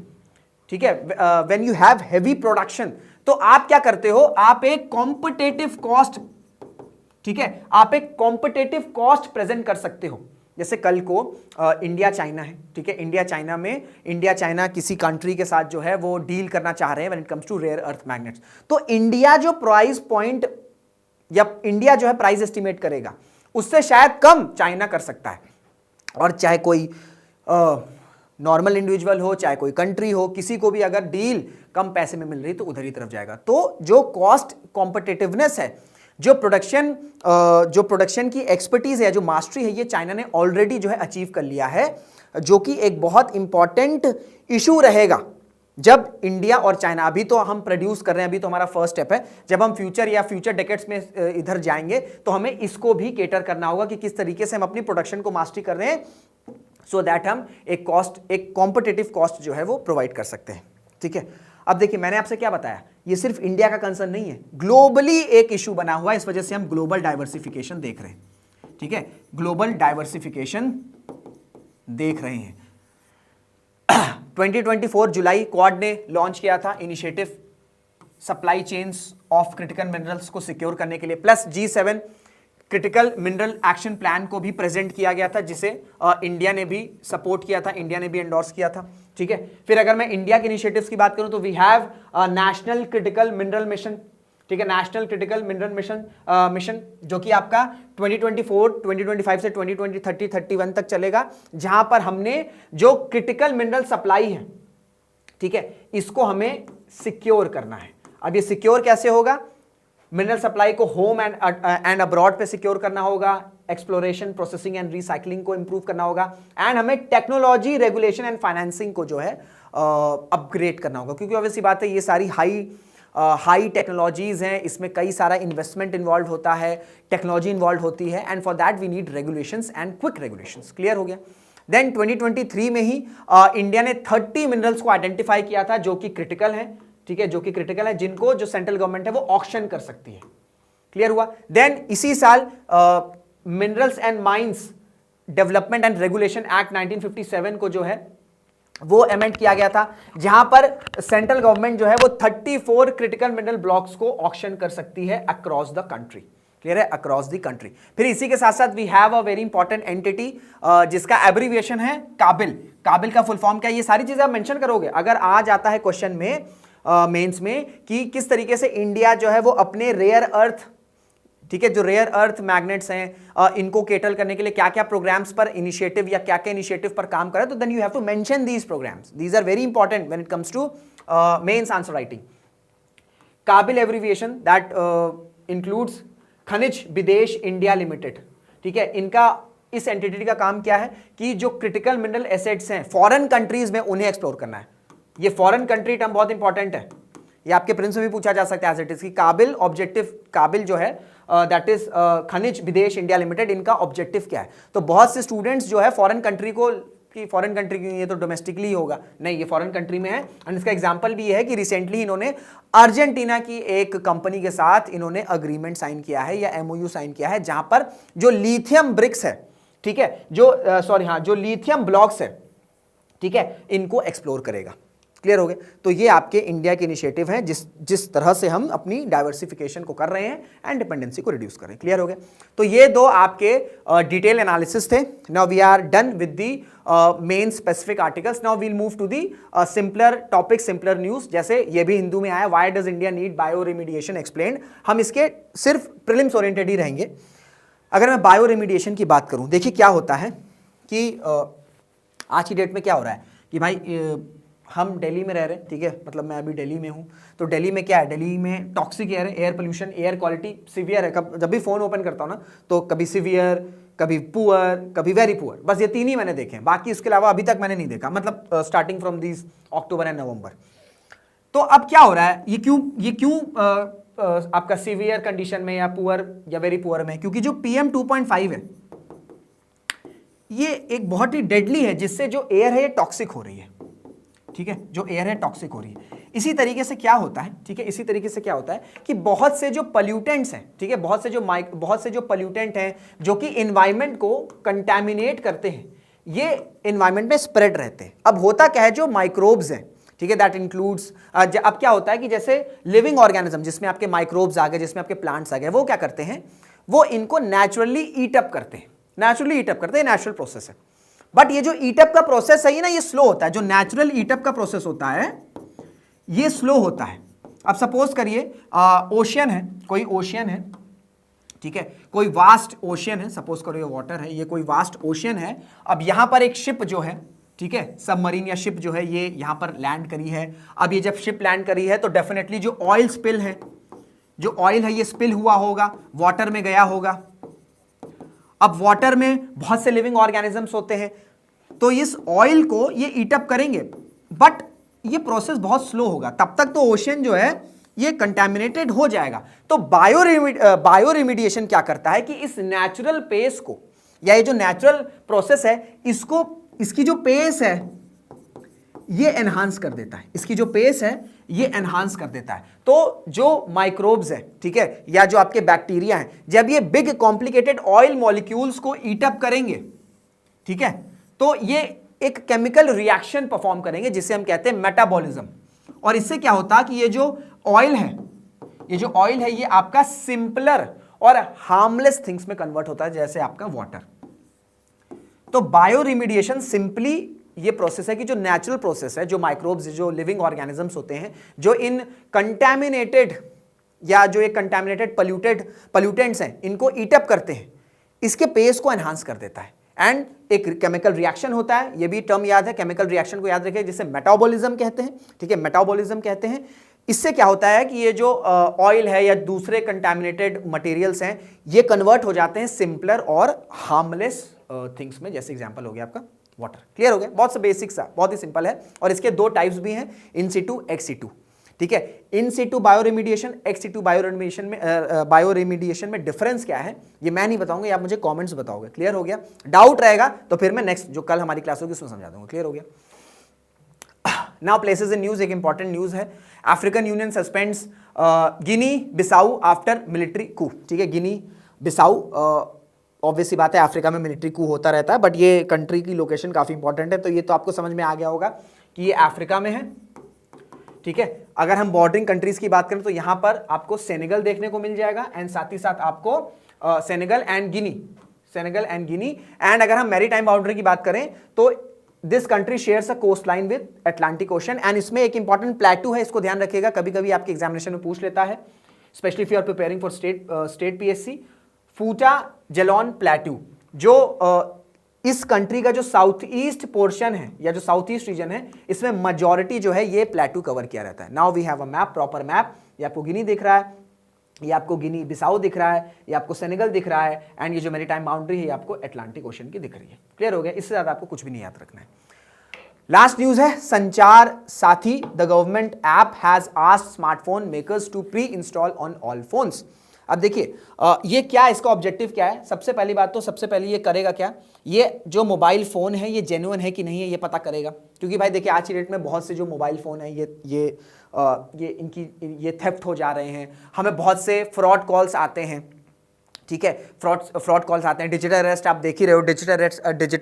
ठीक है, when you have heavy production, तो आप क्या करते हो, आप एक कॉम्पिटिटिव कॉस्ट, ठीक है, आप एक कॉम्पिटिटिव कॉस्ट प्रेजेंट कर सकते हो। जैसे कल को इंडिया चाइना है, ठीक है, इंडिया चाइना किसी कंट्री के साथ जो है वो डील करना चाह रहे हैं when it comes to rare earth magnets, तो इंडिया जो प्राइस पॉइंट या इंडिया जो है प्राइस एस्टिमेट करेगा, उससे शायद कम चाइना कर सकता है। और चाहे कोई नॉर्मल इंडिविजुअल हो, चाहे कोई कंट्री हो, किसी को भी अगर डील कम पैसे में मिल रही तो उधर ही तरफ जाएगा। तो जो कॉस्ट कॉम्पिटिटिवनेस है, जो प्रोडक्शन की एक्सपर्टीज है, जो मास्टरी है, ये चाइना ने ऑलरेडी जो है अचीव कर लिया है, जो कि एक बहुत इंपॉर्टेंट इशू रहेगा जब इंडिया और चाइना, अभी तो हम प्रोड्यूस कर रहे हैं, अभी तो हमारा फर्स्ट स्टेप है, जब हम फ्यूचर या फ्यूचर डेकेड्स में इधर जाएंगे तो हमें इसको भी केटर करना होगा कि किस तरीके से हम अपनी प्रोडक्शन को मास्टरी कर रहे हैं, सो दैट हम एक कॉम्पिटिटिव कॉस्ट जो है वो प्रोवाइड कर सकते हैं। ठीक है, अब देखिए मैंने आपसे क्या बताया, ये सिर्फ इंडिया का कंसर्न नहीं है, ग्लोबली एक इशू बना हुआ है, इस वजह से हम ग्लोबल डाइवर्सिफिकेशन देख रहे हैं। ठीक है, ग्लोबल डाइवर्सिफिकेशन देख रहे हैं। 2024 जुलाई क्वाड ने लॉन्च किया था initiative supply chains of critical minerals को सिक्योर करने के लिए, plus G7 critical mineral action plan को भी प्रेजेंट किया गया था, जिसे इंडिया ने भी सपोर्ट किया था, इंडिया ने भी एंडोर्स किया था। ठीक है, फिर अगर मैं इंडिया के इनिशिएटिव्स की बात करूं तो we have national critical mineral mission. ठीक है, नेशनल क्रिटिकल मिनरल मिशन जो कि आपका 2024-2025 से 2020-30-31 तक चलेगा, जहां पर हमने जो क्रिटिकल मिनरल सप्लाई है, ठीक है, इसको हमें सिक्योर करना है। अब ये सिक्योर कैसे होगा? मिनरल सप्लाई को होम एंड अब्रॉड पे सिक्योर करना होगा, एक्सप्लोरेशन, प्रोसेसिंग एंड रिसाइकलिंग को इंप्रूव करना होगा, एंड हमें टेक्नोलॉजी, रेगुलेशन एंड फाइनेंसिंग को जो है अपग्रेड करना होगा, क्योंकि ऑब्वियसली बात है ये सारी हाई टेक्नोलॉजीज हैं, इसमें कई सारा इन्वेस्टमेंट इन्वॉल्व होता है, टेक्नोलॉजी इन्वॉल्व होती है, and for that we need regulations and quick regulations. Clear हो गया? देन 2023 में ही इंडिया ने 30 मिनरल्स को आइडेंटिफाई किया था जो कि क्रिटिकल है। ठीक है, जो कि क्रिटिकल है, जिनको जो सेंट्रल गवर्नमेंट है वो ऑक्शन कर सकती है। क्लियर हुआ? देन इसी साल minerals and mines development and regulation act 1957 को जो है वो अमेंड किया गया था, जहां पर सेंट्रल गवर्नमेंट जो है वो 34 क्रिटिकल मिनरल ब्लॉक्स को ऑक्शन कर सकती है अक्रॉस द कंट्री। क्लियर है? Across the country. फिर इसी के साथ साथ we have a very important entity जिसका एब्रीविएशन है काबिल। काबिल का फुल फॉर्म क्या है? ये सारी चीजें आप मेंशन करोगे अगर आ जाता है क्वेश्चन में मेंस में कि किस तरीके से इंडिया जो है वो अपने रेयर अर्थ, ठीक है, जो रेयर अर्थ मैग्नेट्स हैं इनको केटर करने के लिए क्या क्या प्रोग्राम्स पर इनिशिएटिव या क्या क्या इनिशिएटिव पर काम करे, तो then you have to mention these programmes, these are very important when it comes to mains answer writing. KABIL abbreviation that includes Khanij Bidesh India limited. ठीक है, इनका इस एंटिटी का काम क्या है कि जो क्रिटिकल मिनरल एसेट्स हैं फॉरेन कंट्रीज में उन्हें एक्सप्लोर करना है। ये फॉरेन कंट्री टर्म बहुत इंपॉर्टेंट है, ये आपके प्रिंस में भी पूछा जा सकता है एज इट इज कि काबिल ऑब्जेक्टिव, काबिल जो है दैट इज खनिज विदेश इंडिया लिमिटेड, इनका ऑब्जेक्टिव क्या है। तो बहुत से स्टूडेंट्स जो है फॉरेन कंट्री को कि फॉरेन कंट्री की ये तो डोमेस्टिकली ही होगा, नहीं, ये फॉरेन कंट्री में है। एंड इसका एग्जांपल भी ये है कि रिसेंटली इन्होंने अर्जेंटीना की एक कंपनी के साथ इन्होंने अग्रीमेंट साइन किया है या एमओयू साइन किया है, जहां पर जो लिथियम ब्रिक्स है, ठीक है, जो लिथियम ब्लॉक्स है, ठीक है, इनको एक्सप्लोर करेगा। क्लियर हो गए? तो ये आपके इंडिया के इनिशिएटिव हैं जिस तरह से हम अपनी डाइवर्सिफिकेशन को कर रहे हैं एंड डिपेंडेंसी को रिड्यूस कर रहे हैं। क्लियर हो गए? तो ये दो आपके डिटेल एनालिसिस थे। Now we are done with the main specific articles. Now we'll move to the simpler topic, simpler news. जैसे ये भी हिंदू में आया, why does India need bioremediation explained. हम इसके सिर्फ प्रीलिम्स ओरिएंटेड ही रहेंगे। अगर मैं बायो रेमिडिएशन की बात करूं, देखिए क्या होता है कि आज की डेट में क्या हो रहा है कि भाई हम दिल्ली में रह रहे हैं, ठीक है, मतलब मैं अभी दिल्ली में हूँ, तो दिल्ली में क्या है, दिल्ली में टॉक्सिक एयर है, air pollution, air quality severe है। जब भी फ़ोन ओपन करता हूँ ना तो कभी सीवियर, कभी पुअर, कभी वेरी पुअर, बस ये तीन ही मैंने देखे हैं, बाकी इसके अलावा अभी तक मैंने नहीं देखा, मतलब starting from this October and November. तो अब क्या हो रहा है, ये क्यों आपका सीवियर कंडीशन में या पुअर या वेरी पुअर में? क्योंकि जो PM 2.5 है ये एक बहुत ही डेडली है, जिससे जो एयर है ये टॉक्सिक हो रही है। ठीक है, जो एयर है टॉक्सिक हो रही है। इसी तरीके से क्या होता है, ठीक है, इसी तरीके से क्या होता है कि बहुत से जो पॉल्यूटेंट्स हैं, ठीक है, बहुत से जो पॉल्यूटेंट हैं जो कि एनवायरनमेंट को कंटामिनेट करते हैं, ये एनवायरनमेंट में स्प्रेड रहते हैं। अब होता क्या है, जो माइक्रोब्स हैं, ठीक है, दैट इंक्लूड्स, अब क्या होता है कि जैसे लिविंग ऑर्गेनिज्म जिसमें आपके माइक्रोब्स आ गए, जिसमें आपके प्लांट्स आ गए, वो क्या करते हैं, वो इनको नेचुरली ईट अप करते हैं, नेचुरल प्रोसेस है। बट ये जो ईटअप का प्रोसेस है ना, ये स्लो होता है। जो नेचुरल ईटअप का प्रोसेस होता है ये स्लो होता है। अब सपोज करिए ओशियन है, कोई ओशियन है, ठीक है, कोई वास्ट ओशियन है, सपोज करो ये वाटर है, ये कोई वास्ट ओशियन है। अब यहां पर एक शिप जो है, ठीक है, सबमरीन या शिप जो है, ये यहां पर लैंड करी है। अब ये जब शिप लैंड करी है तो डेफिनेटली जो ऑयल स्पिल है, जो ऑयल है ये स्पिल हुआ होगा, वाटर में गया होगा। अब वाटर में बहुत से लिविंग ऑर्गेनिजम्स होते हैं, तो इस ऑयल को ये ईट अप करेंगे, बट ये प्रोसेस बहुत स्लो होगा, तब तक तो ओशन जो है ये कंटामिनेटेड हो जाएगा। तो बायो रिमीडिएशन क्या करता है कि इस नेचुरल पेस को, या ये जो नेचुरल प्रोसेस है इसको, इसकी जो पेस है ये एनहांस कर देता है, इसकी जो पेस है ये एनहांस कर देता है। तो जो माइक्रोब्स है, ठीक है, या जो आपके बैक्टीरिया हैं, जब ये बिग कॉम्प्लिकेटेड ऑयल मॉलिक्यूल्स को ईट अप करेंगे, ठीक है, तो ये एक केमिकल रिएक्शन परफॉर्म करेंगे जिसे हम कहते हैं मेटाबॉलिज्म। और इससे क्या होता है कि ये जो ऑयल है, ये जो ऑयल है ये आपका सिंपलर और हार्मलेस थिंग्स में कन्वर्ट होता है, जैसे आपका वाटर। तो बायो रिमीडिएशन सिंपली ये प्रोसेस है कि जो नेचुरल प्रोसेस है, जो माइक्रोब्स, जो लिविंग ऑर्गेनिजम्स होते हैं, जो इन कंटैमिनेटेड या जो एक कंटैमिनेटेड पल्यूटेंट्स हैं, इनको ईट अप करते हैं, इसके पेस को एनहांस कर देता है। एंड एक केमिकल रिएक्शन होता है, ये भी टर्म याद है, केमिकल रिएक्शन को याद रखें, जिसे मेटाबॉलिज्म कहते हैं, ठीक है, मेटाबॉलिज्म कहते हैं। इससे क्या होता है कि ये जो ऑयल है या दूसरे कंटैमिनेटेड मटेरियल्स हैं, ये कन्वर्ट हो जाते हैं सिंपलर और हार्मलेस थिंग्स में, जैसे एग्जांपल हो गया आपका वाटर। क्लियर हो गया? बहुत से बेसिक्स है, बहुत ही सिंपल है। और इसके दो टाइप्स भी हैं, इन सिटू, एक्स सिटू, ठीक है। In situ bioremediation, ex situ bioremediation में डिफरेंस क्या है ये मैं नहीं बताऊंगा, ये आप मुझे कमेंट्स बताओगे। क्लियर हो गया? डाउट रहेगा तो फिर मैं नेक्स्ट जो कल हमारी क्लास होगी उसमें समझा दूंगा। क्लियर हो गया? नाउ प्लेसेस इन न्यूज, एक इंपॉर्टेंट न्यूज है, अफ्रीकन यूनियन सस्पेंड्स गिनी बिसाऊ आफ्टर मिलिट्री कू। ठीक है, गिनी बिसाऊ, ऑब्वियसली बात है अफ्रीका में मिलिट्री कू होता रहता है, बट ये कंट्री की लोकेशन काफी इंपॉर्टेंट है, तो ये तो आपको समझ में आ गया होगा कि ये अफ्रीका में है। ठीक है, अगर हम बॉर्डरिंग कंट्रीज की बात करें तो यहां पर आपको सेनेगल देखने को मिल जाएगा, एंड साथ ही साथ आपको सेनेगल एंड गिनी, एंड अगर हम मैरीटाइम बाउंड्री की बात करें तो this country shares a coastline with Atlantic Ocean. And इसमें एक इंपॉर्टेंट प्लेटू है, इसको ध्यान रखिएगा, कभी कभी आपके एग्जामिनेशन में पूछ लेता है, specially if you are preparing for state PSC. Fouta Djallon प्लेटू, जो इस कंट्री का जो साउथ ईस्ट पोर्शन है या जो साउथ ईस्ट रीजन है, इसमें मेजॉरिटी जो है ये प्लेटू कवर किया रहता है। Now we have a map, proper map. ये आपको गिनी दिख रहा है, ये आपको गिनी बिसाऊ दिख रहा है, ये आपको सेनेगल दिख रहा है, एंड ये जो मैरीटाइम बाउंड्री है ये आपको अटलांटिक ओशन की दिख रही है। क्लियर हो गया? इससे ज्यादा आपको कुछ भी नहीं याद रखना है। लास्ट न्यूज है Sanchar Saathi, the government app has asked smartphone makers to pre install on all phones. अब देखिए ये क्या, इसका ऑब्जेक्टिव क्या है? सबसे पहली बात तो सबसे पहले ये करेगा क्या, ये जो मोबाइल फ़ोन है ये जेन्युइन है कि नहीं है ये पता करेगा, क्योंकि भाई देखिए आज की डेट में बहुत से जो मोबाइल फ़ोन है ये थेफ्ट हो जा रहे हैं, हमें बहुत से फ्रॉड कॉल्स आते हैं। ठीक है, फ्रॉड कॉल्स आते हैं, डिजिटल अरेस्ट आप देख ही रहे हो, डिजिटल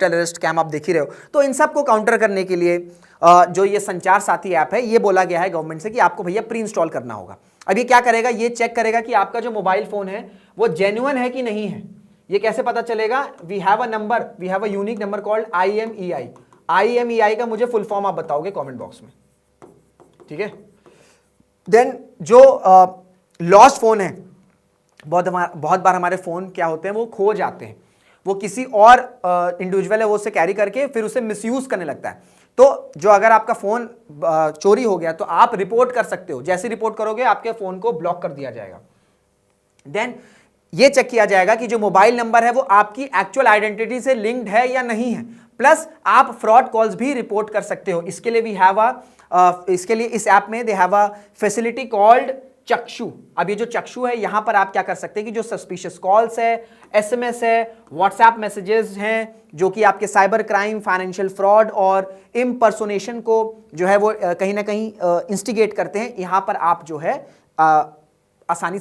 अरेस्ट स्कैम आप देख ही रहे हो। तो इन सब को काउंटर करने के लिए जो ये संचार साथी ऐप है, ये बोला गया है गवर्नमेंट से कि आपको भैया प्री इंस्टॉल करना होगा। अब ये क्या करेगा, ये चेक करेगा कि आपका जो मोबाइल फोन है वो जेन्युइन है कि नहीं है। ये कैसे पता चलेगा? We have a unique number called IMEI। IMEI का मुझे फुल फॉर्म आप बताओगे कमेंट बॉक्स में, ठीक है। देन जो लॉस्ट फोन है, बहुत बार हमारे फोन क्या होते हैं, वो खो जाते हैं, वो किसी और इंडिविजुअल है वो उसे कैरी करके फिर उसे मिसयूज करने लगता है। तो जो अगर आपका फोन चोरी हो गया तो आप रिपोर्ट कर सकते हो, जैसे रिपोर्ट करोगे आपके फोन को ब्लॉक कर दिया जाएगा। देन ये चेक किया जाएगा कि जो मोबाइल नंबर है वो आपकी एक्चुअल आइडेंटिटी से लिंक्ड है या नहीं है, प्लस आप फ्रॉड कॉल्स भी रिपोर्ट कर सकते हो। इसके लिए इसके लिए इस ऐप में they have a facility called चक्षु। अब ये जो चक्षु है यहां पर आप क्या कर सकते हैं कि जो सस्पिशियस कॉल्स है, SMS है, व्हाट्सएप मैसेजेस हैं, जो कि आपके साइबर क्राइम, फाइनेंशियल फ्रॉड और इम्पर्सोनेशन को जो है वो कहीं ना कहीं इंस्टिगेट करते हैं, यहां पर आप जो है आसानी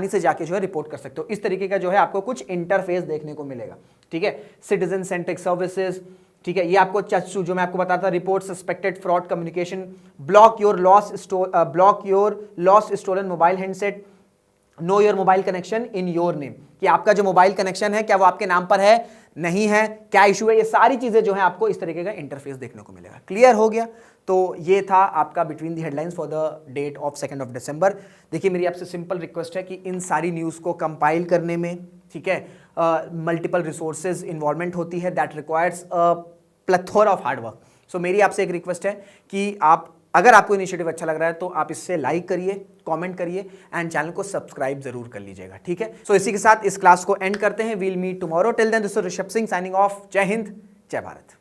से जाके जो है रिपोर्ट कर सकते हो। इस तरीके का जो है आपको कुछ इंटरफेस देखने को मिलेगा। ठीक है, सिटीजन सेंट्रिक सर्विसेज, ठीक है, ये आपको चक्षु जो मैं आपको बताता, report suspected fraud communication, block your lost stolen mobile handset, know your mobile connection in your name, कि आपका जो मोबाइल कनेक्शन है क्या वो आपके नाम पर है, नहीं है, क्या इशू है, ये सारी चीजें जो है आपको इस तरीके का इंटरफेस देखने को मिलेगा। क्लियर हो गया? तो ये था आपका between the headlines for the date of 2 December. देखिए मेरी आपसे सिंपल रिक्वेस्ट है कि इन सारी न्यूज को कंपाइल करने में, ठीक है, मल्टीपल रिसोर्सेज इन्वॉल्वमेंट होती है, that requires a plethora of hard work. So मेरी आपसे एक रिक्वेस्ट है कि अगर आपको इनिशिएटिव अच्छा लग रहा है तो आप इससे लाइक करिए, कमेंट करिए, एंड चैनल को सब्सक्राइब जरूर कर लीजिएगा। ठीक है, सो इसी के साथ इस क्लास को एंड करते हैं। We'll meet tomorrow, till then this is Rishabh Singh signing off. जय हिंद, जय भारत।